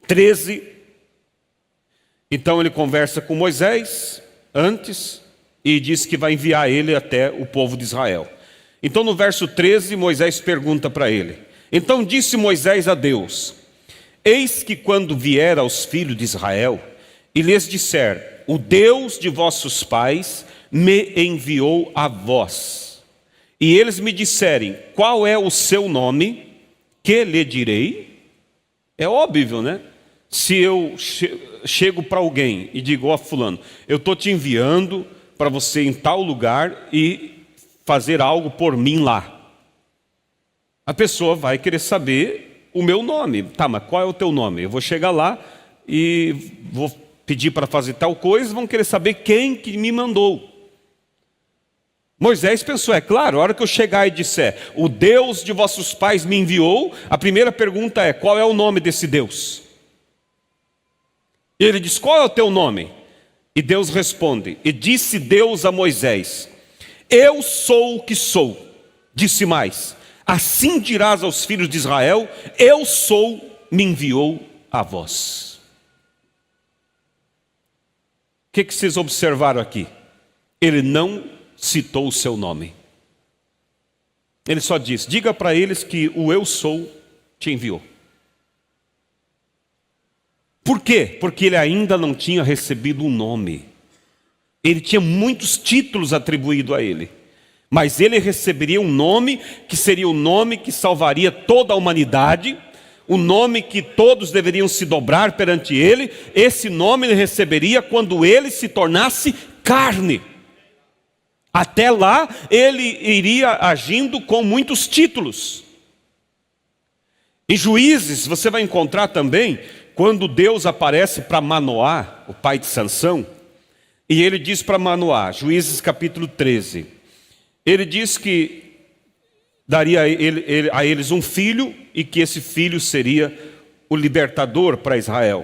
13, então ele conversa com Moisés antes e diz que vai enviar ele até o povo de Israel. Então no verso 13, Moisés pergunta para ele. Então disse Moisés a Deus: eis que quando vier aos filhos de Israel e lhes disser, o Deus de vossos pais me enviou a vós, e eles me disserem, qual é o seu nome, que lhe direi? É óbvio, né? Se eu chego para alguém e digo, ó fulano, eu estou te enviando para você em tal lugar e fazer algo por mim lá. A pessoa vai querer saber o meu nome. Tá, mas qual é o teu nome? Eu vou chegar lá e vou pedir para fazer tal coisa, vão querer saber quem que me mandou. Moisés pensou, é claro, a hora que eu chegar e disser, o Deus de vossos pais me enviou, a primeira pergunta é, qual é o nome desse Deus? E ele diz, qual é o teu nome? E Deus responde, e disse Deus a Moisés, eu sou o que sou. Disse mais, assim dirás aos filhos de Israel, eu sou, me enviou a vós. O que vocês observaram aqui? Ele não citou o seu nome. Ele só disse, diga para eles que o eu sou te enviou. Por quê? Porque ele ainda não tinha recebido um nome. Ele tinha muitos títulos atribuídos a ele. Mas ele receberia um nome que seria o nome que salvaria toda a humanidade, o nome que todos deveriam se dobrar perante ele. Esse nome ele receberia quando ele se tornasse carne. Até lá, ele iria agindo com muitos títulos. Em Juízes, você vai encontrar também, quando Deus aparece para Manoá, o pai de Sansão, e ele diz para Manoá, Juízes capítulo 13, ele diz que daria a eles um filho, e que esse filho seria o libertador para Israel.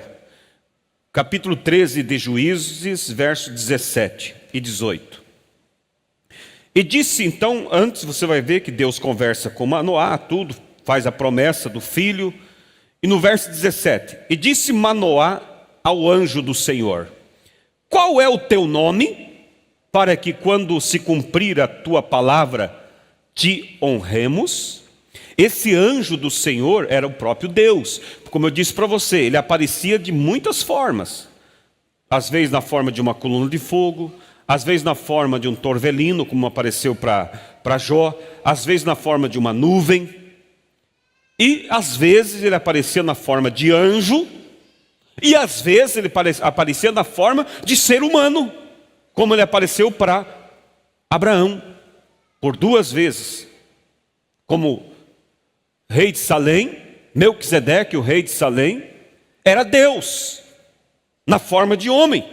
Capítulo 13 de Juízes, versos 17 e 18. E disse então, antes você vai ver que Deus conversa com Manoá, tudo, faz a promessa do filho. E no verso 17, e disse Manoá ao anjo do Senhor, qual é o teu nome, para que quando se cumprir a tua palavra, te honremos? Esse anjo do Senhor era o próprio Deus. Como eu disse para você, ele aparecia de muitas formas. Às vezes na forma de uma coluna de fogo, às vezes na forma de um torvelino, como apareceu para Jó, às vezes na forma de uma nuvem, e às vezes ele aparecia na forma de anjo, e às vezes ele aparecia na forma de ser humano, como ele apareceu para Abraão, por 2 vezes, como rei de Salém. Melquisedeque, o rei de Salém, era Deus, na forma de homem.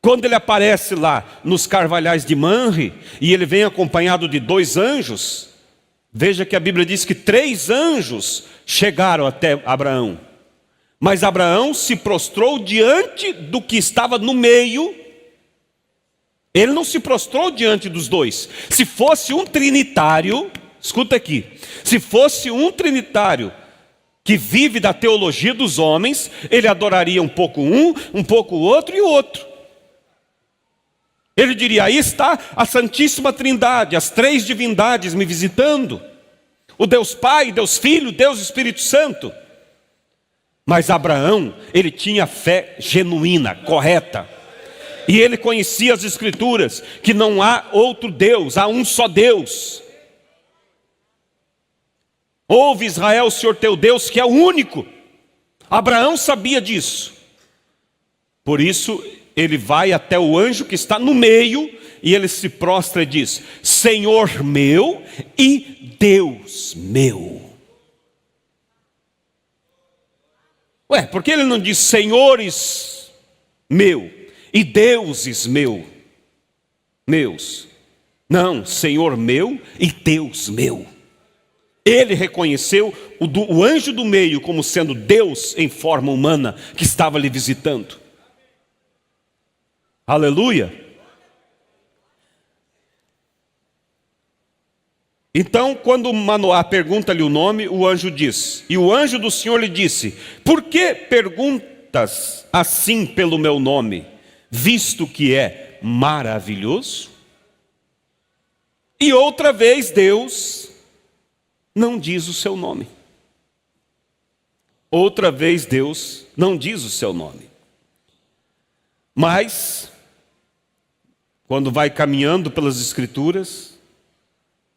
Quando ele aparece lá nos carvalhais de Manre, e ele vem acompanhado de 2 anjos, veja que a Bíblia diz que 3 anjos chegaram até Abraão. Mas Abraão se prostrou diante do que estava no meio. Ele não se prostrou diante dos 2. Se fosse um trinitário, escuta aqui, se fosse um trinitário que vive da teologia dos homens, ele adoraria um pouco o outro e o outro. Ele diria, aí está a Santíssima Trindade, as 3 divindades me visitando. O Deus Pai, Deus Filho, Deus Espírito Santo. Mas Abraão, ele tinha fé genuína, correta. E ele conhecia as Escrituras, que não há outro Deus, há um só Deus. Ouve, Israel, o Senhor teu Deus, que é o único. Abraão sabia disso. Por isso, ele vai até o anjo que está no meio, e ele se prostra e diz: Senhor meu e Deus meu. Ué, por que ele não diz senhores meu e deuses meus? Não, Senhor meu e Deus meu. Ele reconheceu o anjo do meio como sendo Deus em forma humana que estava lhe visitando. Aleluia. Então, quando Manoá pergunta-lhe o nome, o anjo diz: e o anjo do Senhor lhe disse: por que perguntas assim pelo meu nome, visto que é maravilhoso? E outra vez Deus não diz o seu nome. Outra vez Deus não diz o seu nome. Mas, quando vai caminhando pelas Escrituras,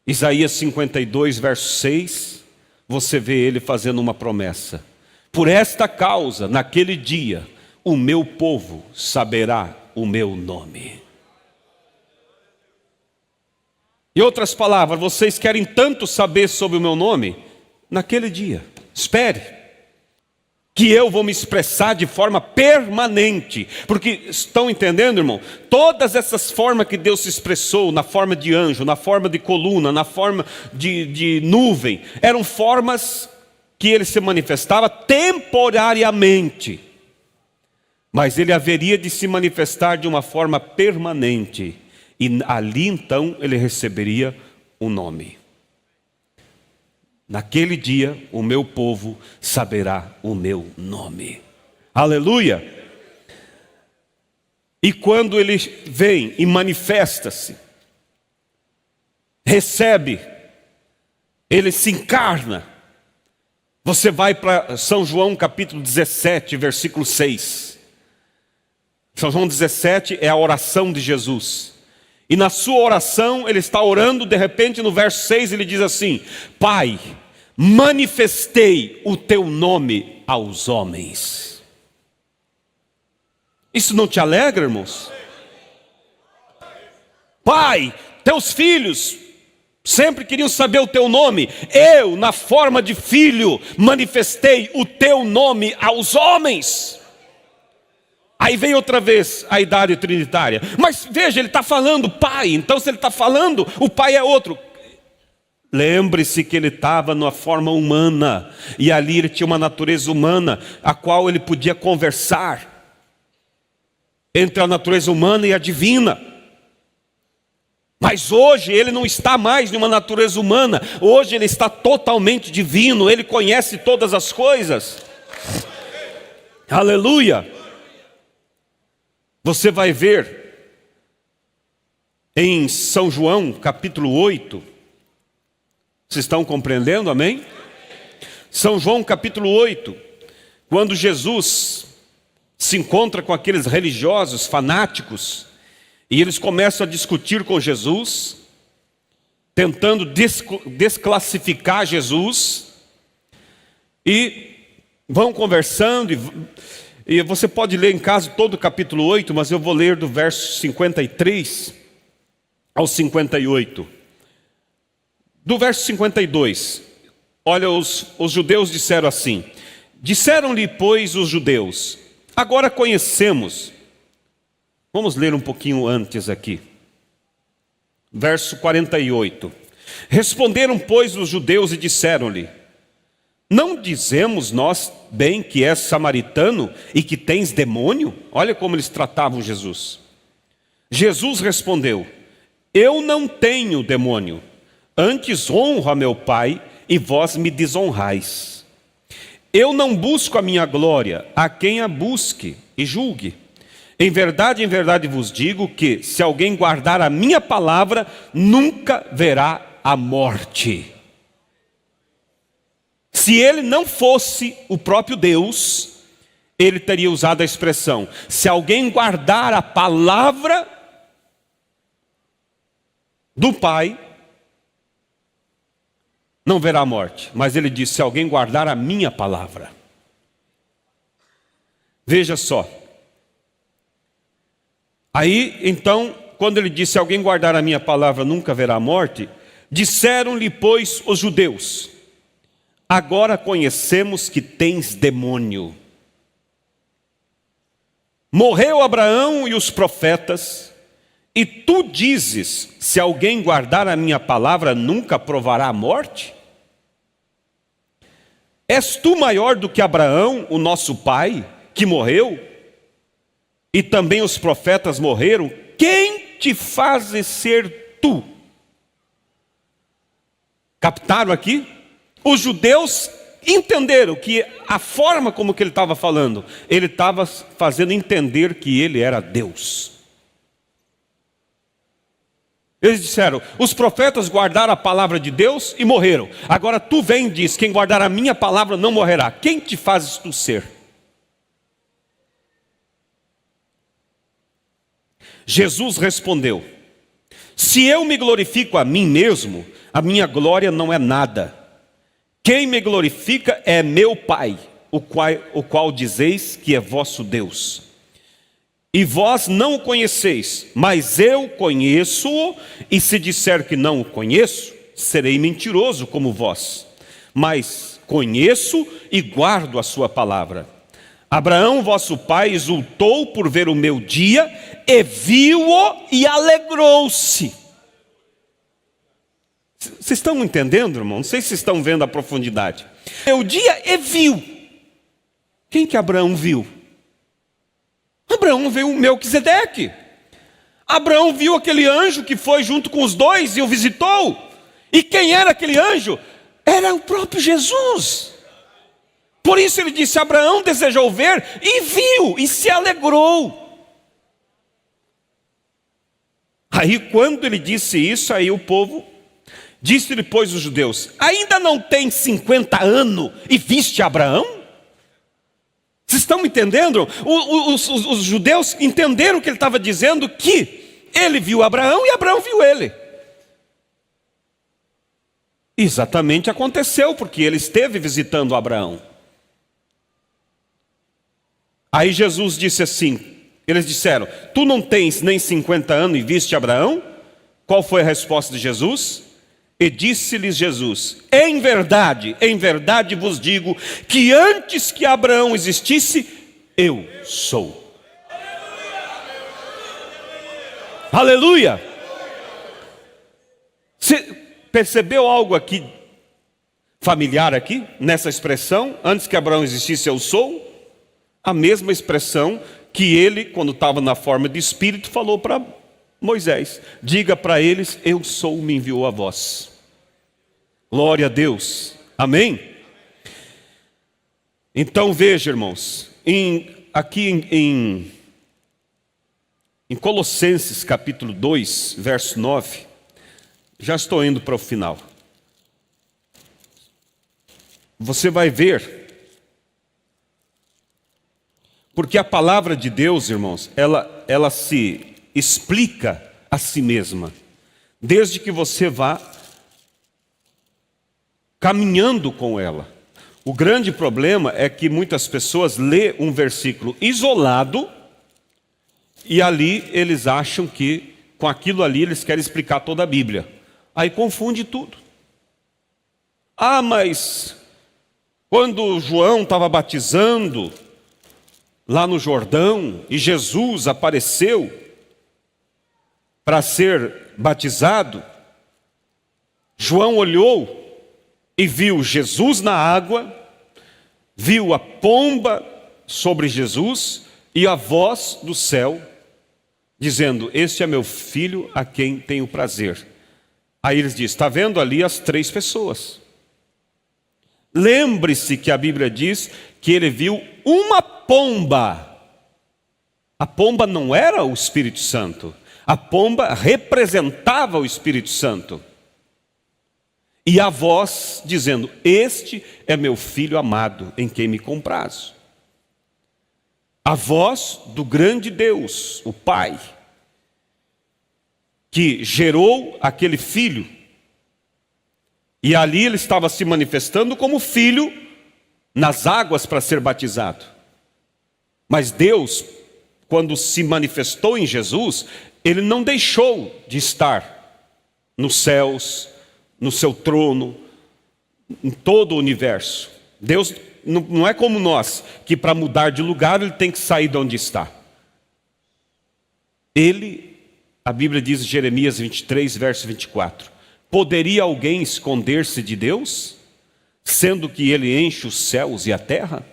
Isaías 52, verso 6, você vê ele fazendo uma promessa: por esta causa, naquele dia, o meu povo saberá o meu nome. Em outras palavras, vocês querem tanto saber sobre o meu nome? Naquele dia, espere, que eu vou me expressar de forma permanente. Porque, estão entendendo, irmão? Todas essas formas que Deus se expressou, na forma de anjo, na forma de coluna, na forma de nuvem, eram formas que ele se manifestava temporariamente. Mas ele haveria de se manifestar de uma forma permanente. E ali então ele receberia um nome. Naquele dia o meu povo saberá o meu nome. Aleluia! E quando ele vem e manifesta-se, recebe, ele se encarna. Você vai para São João capítulo 17, versículo 6. São João 17 é a oração de Jesus. E na sua oração, ele está orando, de repente no verso 6 ele diz assim: Pai, manifestei o teu nome aos homens. Isso não te alegra, irmãos? Pai, teus filhos sempre queriam saber o teu nome. Eu, na forma de filho, manifestei o teu nome aos homens. Aí vem outra vez a idade trinitária. Mas veja, ele está falando Pai. Então se ele está falando, o Pai é outro. Lembre-se que ele estava numa forma humana. E ali ele tinha uma natureza humana, a qual ele podia conversar entre a natureza humana e a divina. Mas hoje ele não está mais numa natureza humana. Hoje ele está totalmente divino. Ele conhece todas as coisas. Aleluia! Você vai ver em São João capítulo 8. Vocês estão compreendendo, amém? São João capítulo 8. Quando Jesus se encontra com aqueles religiosos fanáticos, e eles começam a discutir com Jesus, tentando desclassificar Jesus, e vão conversando, e você pode ler em casa todo o capítulo 8, mas eu vou ler do verso 53 ao 58. Do verso 52, olha, os judeus disseram assim: disseram-lhe, pois, os judeus: agora conhecemos. Vamos ler um pouquinho antes aqui. Verso 48. Responderam, pois, os judeus e disseram-lhe: não dizemos nós bem que és samaritano e que tens demônio? Olha como eles tratavam Jesus. Jesus respondeu: eu não tenho demônio, antes honro a meu Pai e vós me desonrais. Eu não busco a minha glória, a quem a busque e julgue. Em verdade vos digo que, se alguém guardar a minha palavra, nunca verá a morte. Se ele não fosse o próprio Deus, ele teria usado a expressão: se alguém guardar a palavra do Pai, não verá morte. Mas ele disse: se alguém guardar a minha palavra. Veja só. Aí, então, quando ele disse: se alguém guardar a minha palavra, nunca verá morte, disseram-lhe, pois, os judeus: agora conhecemos que tens demônio. Morreu Abraão e os profetas, e tu dizes: se alguém guardar a minha palavra, nunca provará a morte? És tu maior do que Abraão, o nosso pai, que morreu? E também os profetas morreram? Quem te fazes ser tu? Captaram aqui? Os judeus entenderam que a forma como que ele estava falando, ele estava fazendo entender que ele era Deus. Eles disseram: os profetas guardaram a palavra de Deus e morreram. Agora tu vem e diz: quem guardar a minha palavra não morrerá. Quem te fazes tu ser? Jesus respondeu: se eu me glorifico a mim mesmo, a minha glória não é nada. Quem me glorifica é meu Pai, o qual dizeis que é vosso Deus. E vós não o conheceis, mas eu conheço-o, e se disser que não o conheço, serei mentiroso como vós. Mas conheço e guardo a sua palavra. Abraão, vosso pai, exultou por ver o meu dia, e viu-o e alegrou-se. Vocês estão entendendo, irmão? Não sei se estão vendo a profundidade. O dia e viu. Quem que Abraão viu? Abraão viu o Melquisedeque. Abraão viu aquele anjo que foi junto com os dois e o visitou. E quem era aquele anjo? Era o próprio Jesus. Por isso ele disse: Abraão desejou ver e viu e se alegrou. Aí quando ele disse isso, aí o povo disse depois os judeus: ainda não tem 50 anos e viste Abraão? Vocês estão me entendendo? Os judeus entenderam que ele estava dizendo, que ele viu Abraão e Abraão viu ele. Exatamente aconteceu, porque ele esteve visitando Abraão. Aí Jesus disse assim, eles disseram: tu não tens nem 50 anos e viste Abraão? Qual foi a resposta de Jesus? E disse-lhes Jesus: em verdade vos digo, que antes que Abraão existisse, eu sou. Aleluia! Você percebeu algo aqui, familiar aqui, nessa expressão? Antes que Abraão existisse, eu sou. A mesma expressão que ele, quando estava na forma de espírito, falou para Moisés: diga para eles, eu sou, me enviou a vós. Glória a Deus, amém? Então veja, irmãos, aqui em Colossenses capítulo 2, verso 9, já estou indo para o final. Você vai ver, porque a palavra de Deus, irmãos, ela se explica a si mesma, desde que você vá caminhando com ela. O grande problema é que muitas pessoas lêem um versículo isolado e ali eles acham que com aquilo ali eles querem explicar toda a Bíblia. Aí confunde tudo. Ah, mas quando João estava batizando lá no Jordão e Jesus apareceu para ser batizado, João olhou e viu Jesus na água, viu a pomba sobre Jesus e a voz do céu dizendo: este é meu filho a quem tenho prazer. Aí eles dizem: está vendo ali as 3 pessoas. Lembre-se que a Bíblia diz que ele viu uma pomba. A pomba não era o Espírito Santo. A pomba representava o Espírito Santo. E a voz dizendo: este é meu filho amado, em quem me comprazo. a voz do grande Deus, o Pai, que gerou aquele filho. E ali ele estava se manifestando como filho nas águas para ser batizado. Mas Deus, quando se manifestou em Jesus, ele não deixou de estar nos céus, no seu trono, em todo o universo. Deus não é como nós, que para mudar de lugar ele tem que sair de onde está. Ele, a Bíblia diz em Jeremias 23, verso 24, poderia alguém esconder-se de Deus, sendo que ele enche os céus e a terra?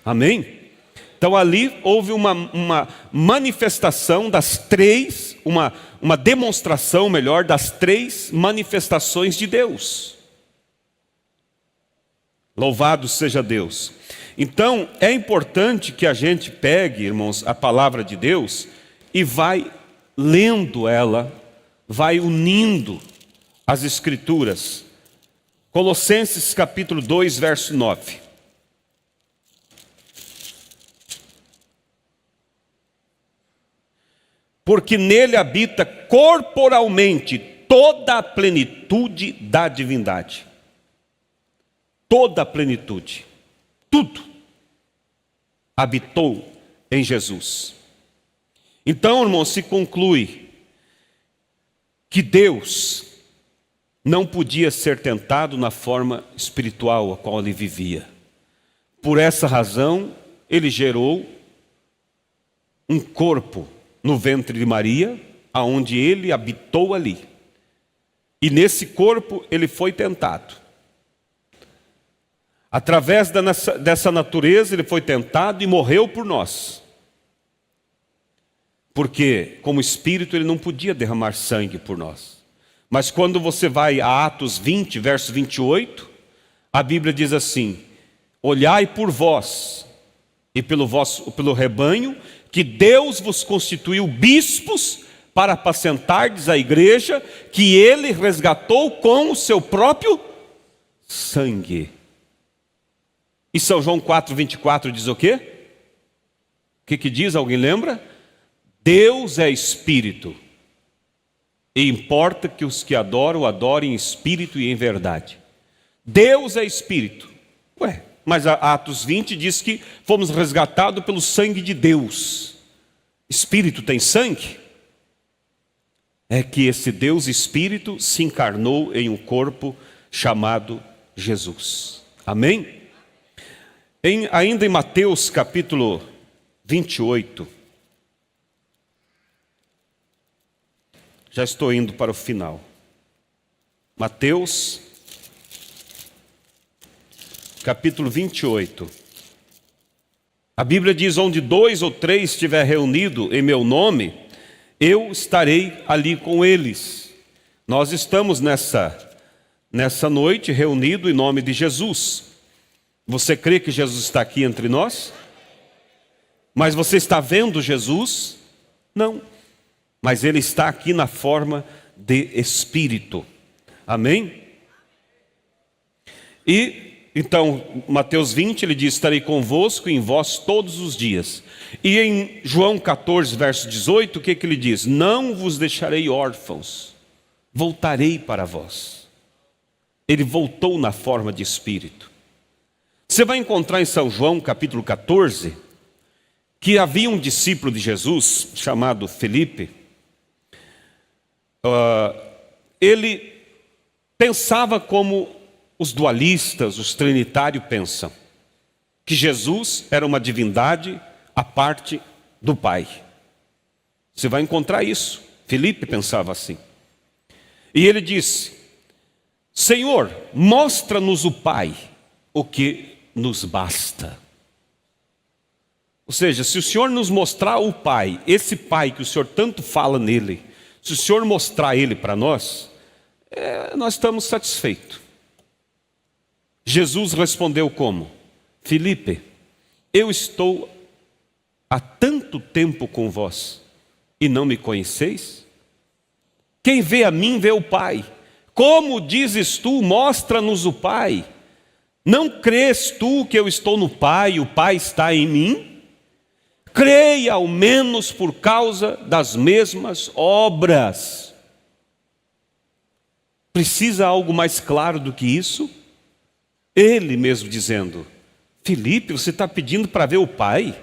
Amém? Então ali houve uma manifestação das três, uma demonstração melhor das três manifestações de Deus. Louvado seja Deus. Então é importante que a gente pegue, irmãos, a palavra de Deus e vai lendo ela, vai unindo as Escrituras. Colossenses capítulo 2, verso 9. Porque nele habita corporalmente toda a plenitude da divindade. Toda a plenitude, tudo, habitou em Jesus. Então, irmão, se conclui que Deus não podia ser tentado na forma espiritual a qual ele vivia. Por essa razão, ele gerou um corpo no ventre de Maria, aonde ele habitou ali. E nesse corpo ele foi tentado. Através dessa natureza ele foi tentado e morreu por nós. Porque como espírito ele não podia derramar sangue por nós. Mas quando você vai a Atos 20, verso 28, a Bíblia diz assim: olhai por vós e pelo rebanho, que Deus vos constituiu bispos para apacentardes a igreja, que ele resgatou com o seu próprio sangue. E São João 4,24 diz o quê? O que diz? Alguém lembra? Deus é espírito, e importa que os que adoram, adorem em espírito e em verdade. Deus é espírito. Mas Atos 20 diz que fomos resgatados pelo sangue de Deus. Espírito tem sangue? É que esse Deus Espírito se encarnou em um corpo chamado Jesus. Amém? Ainda em Mateus capítulo 28, já estou indo para o final. Mateus capítulo 28. A Bíblia diz: onde 2 ou 3 estiver reunido em meu nome, eu estarei ali com eles. Nós estamos nessa noite reunido em nome de Jesus. Você crê que Jesus está aqui entre nós? Mas você está vendo Jesus? Não. Mas ele está aqui na forma de Espírito. Amém? E então, Mateus 20, ele diz: estarei convosco em vós todos os dias. E em João 14, verso 18, o que ele diz? Não vos deixarei órfãos, voltarei para vós. Ele voltou na forma de Espírito. Você vai encontrar em São João capítulo 14, que havia um discípulo de Jesus, chamado Felipe. Ele pensava como os dualistas, os trinitários pensam, que Jesus era uma divindade à parte do Pai. Você vai encontrar isso. Felipe pensava assim. E ele disse: Senhor, mostra-nos o Pai, o que nos basta. Ou seja, se o Senhor nos mostrar o Pai, esse Pai que o Senhor tanto fala nele, se o Senhor mostrar ele para nós, nós estamos satisfeitos. Jesus respondeu como? Felipe, eu estou há tanto tempo com vós e não me conheceis? Quem vê a mim vê o Pai. Como dizes tu, mostra-nos o Pai? Não crês tu que eu estou no Pai e o Pai está em mim? creia ao menos por causa das mesmas obras. Precisa algo mais claro do que isso? Ele mesmo dizendo: Filipe, você está pedindo para ver o Pai?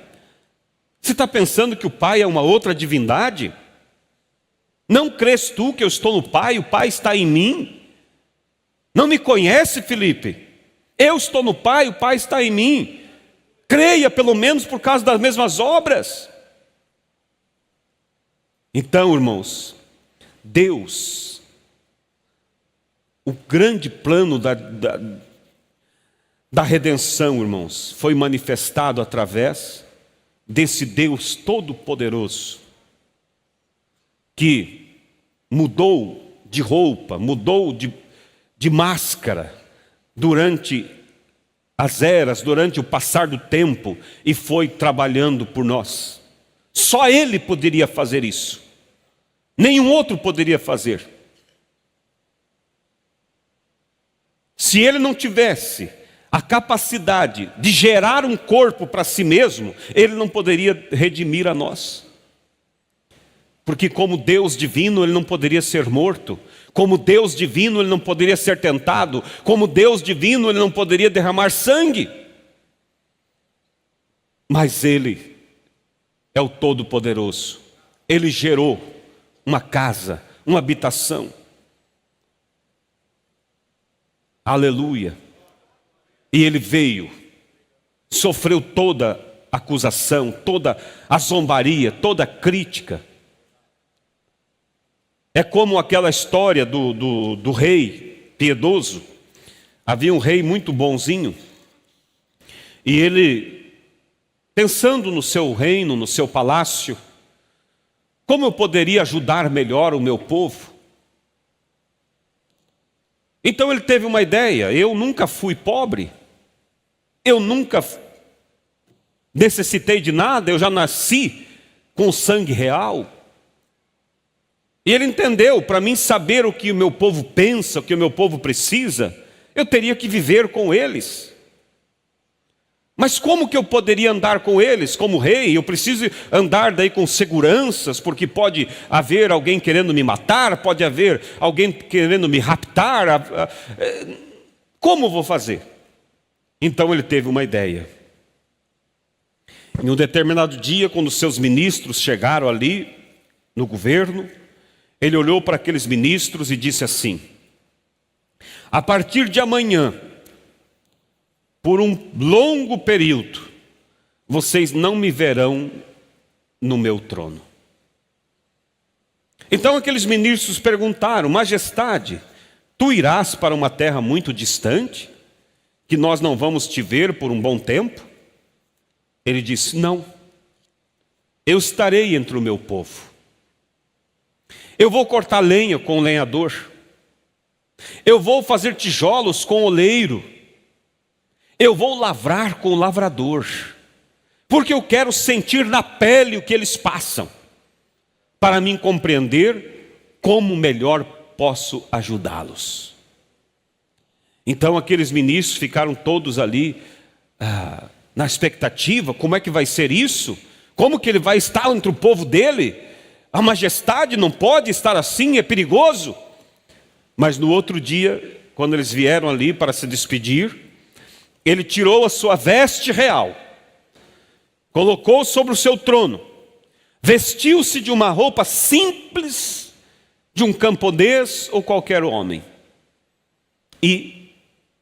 Você está pensando que o Pai é uma outra divindade? Não crês tu que eu estou no Pai, o Pai está em mim? Não me conhece, Filipe? Eu estou no Pai, o Pai está em mim. Creia pelo menos por causa das mesmas obras. Então, irmãos, Deus, o grande plano da redenção, irmãos, foi manifestado através desse Deus todo-poderoso, que mudou de roupa, mudou de máscara durante as eras, durante o passar do tempo, e foi trabalhando por nós. Só Ele poderia fazer isso. Nenhum outro poderia fazer. Se Ele não tivesse a capacidade de gerar um corpo para si mesmo, Ele não poderia redimir a nós. Porque como Deus divino, Ele não poderia ser morto. Como Deus divino, Ele não poderia ser tentado. Como Deus divino, Ele não poderia derramar sangue. Mas Ele é o Todo-Poderoso. Ele gerou uma casa, uma habitação. Aleluia. E Ele veio, sofreu toda acusação, toda a zombaria, toda a crítica. É como aquela história do rei piedoso. Havia um rei muito bonzinho, e ele, pensando no seu reino, no seu palácio, como eu poderia ajudar melhor o meu povo? Então ele teve uma ideia: eu nunca fui pobre, eu nunca necessitei de nada, eu já nasci com sangue real. E ele entendeu, para mim saber o que o meu povo pensa, o que o meu povo precisa, eu teria que viver com eles. Mas como que eu poderia andar com eles como rei? Eu preciso andar daí com seguranças, porque pode haver alguém querendo me matar, pode haver alguém querendo me raptar. Como vou fazer? Então ele teve uma ideia. Em um determinado dia, quando seus ministros chegaram ali no governo, ele olhou para aqueles ministros e disse assim: a partir de amanhã, por um longo período, vocês não me verão no meu trono. Então aqueles ministros perguntaram: majestade, tu irás para uma terra muito distante, que nós não vamos te ver por um bom tempo? Ele disse: não, eu estarei entre o meu povo. Eu vou cortar lenha com o lenhador. Eu vou fazer tijolos com o oleiro. Eu vou lavrar com o lavrador. Porque eu quero sentir na pele o que eles passam, para mim compreender como melhor posso ajudá-los. Então aqueles ministros ficaram todos ali na expectativa: como é que vai ser isso? Como que ele vai estar entre o povo dele? A majestade não pode estar assim, é perigoso. Mas no outro dia, quando eles vieram ali para se despedir, ele tirou a sua veste real, colocou sobre o seu trono, vestiu-se de uma roupa simples de um camponês ou qualquer homem, e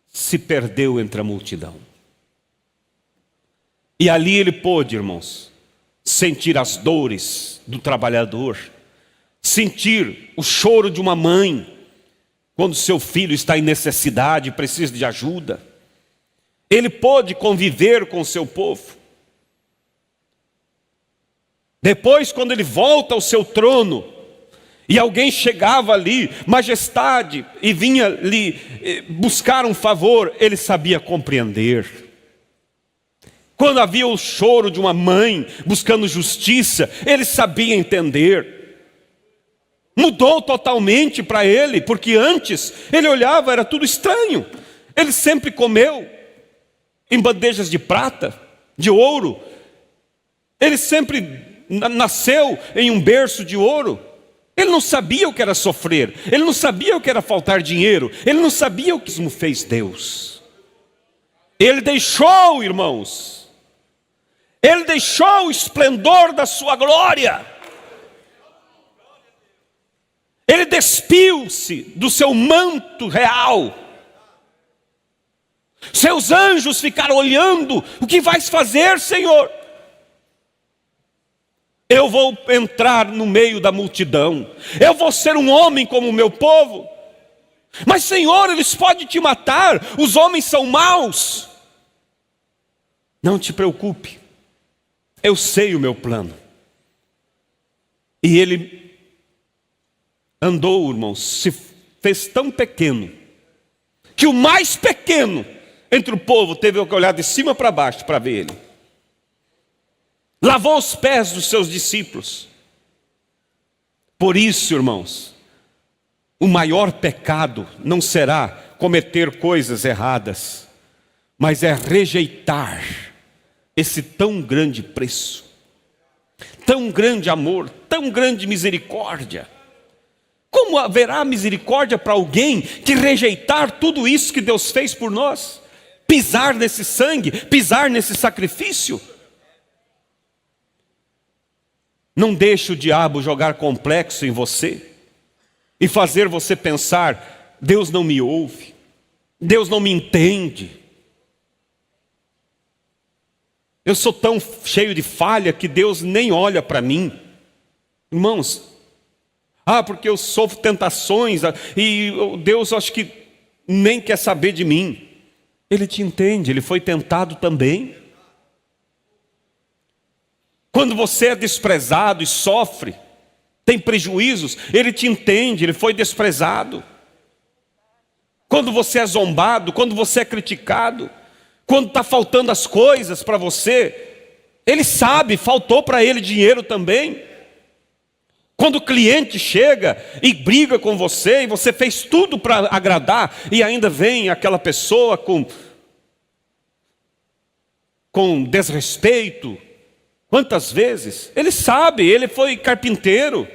se perdeu entre a multidão. E ali ele pôde, irmãos, sentir as dores do trabalhador, sentir o choro de uma mãe quando seu filho está em necessidade e precisa de ajuda. Ele pôde conviver com seu povo. Depois, quando ele volta ao seu trono, e alguém chegava ali, majestade, e vinha lhe buscar um favor, ele sabia compreender. Quando havia o choro de uma mãe buscando justiça, ele sabia entender. Mudou totalmente para ele, porque antes ele olhava, era tudo estranho. Ele sempre comeu em bandejas de prata, de ouro, Ele sempre nasceu em um berço de ouro. Ele não sabia o que era sofrer, ele não sabia o que era faltar dinheiro, ele não sabia o que fez Deus. Ele deixou, irmãos, ele deixou o esplendor da sua glória. Ele despiu-se do seu manto real. Seus anjos ficaram olhando: o que vais fazer, Senhor? Eu vou entrar no meio da multidão, eu vou ser um homem como o meu povo. Mas, Senhor, eles podem te matar, os homens são maus. Não te preocupe, eu sei o meu plano. E ele andou, irmãos, se fez tão pequeno, que o mais pequeno entre o povo teve que olhar de cima para baixo para ver ele. Lavou os pés dos seus discípulos. Por isso, irmãos, o maior pecado não será cometer coisas erradas, mas é rejeitar esse tão grande preço, tão grande amor, tão grande misericórdia. Como haverá misericórdia para alguém que rejeitar tudo isso que Deus fez por nós? Pisar nesse sangue, pisar nesse sacrifício? Não deixe o diabo jogar complexo em você e fazer você pensar: Deus não me ouve, Deus não me entende, eu sou tão cheio de falha que Deus nem olha para mim. Irmãos, porque eu sofro tentações e Deus acho que nem quer saber de mim. Ele te entende, ele foi tentado também. Quando você é desprezado e sofre, tem prejuízos, ele te entende, ele foi desprezado. Quando você é zombado, quando você é criticado, quando está faltando as coisas para você, ele sabe, faltou para ele dinheiro também. Quando o cliente chega e briga com você, e você fez tudo para agradar, e ainda vem aquela pessoa com desrespeito. Quantas vezes? Ele sabe, ele foi carpinteiro,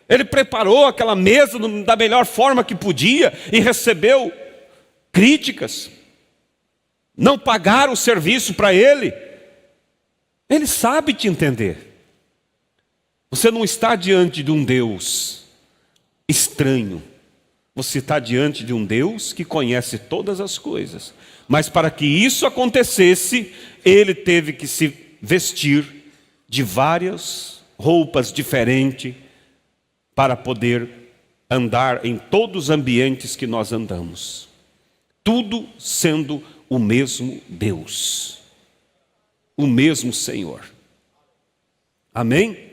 ele preparou aquela mesa da melhor forma que podia e recebeu críticas. Não pagaram o serviço para ele. Ele sabe te entender. Você não está diante de um Deus estranho. Você está diante de um Deus que conhece todas as coisas. Mas para que isso acontecesse, ele teve que se vestir de várias roupas diferentes para poder andar em todos os ambientes que nós andamos. Tudo sendo o mesmo Deus, o mesmo Senhor. Amém?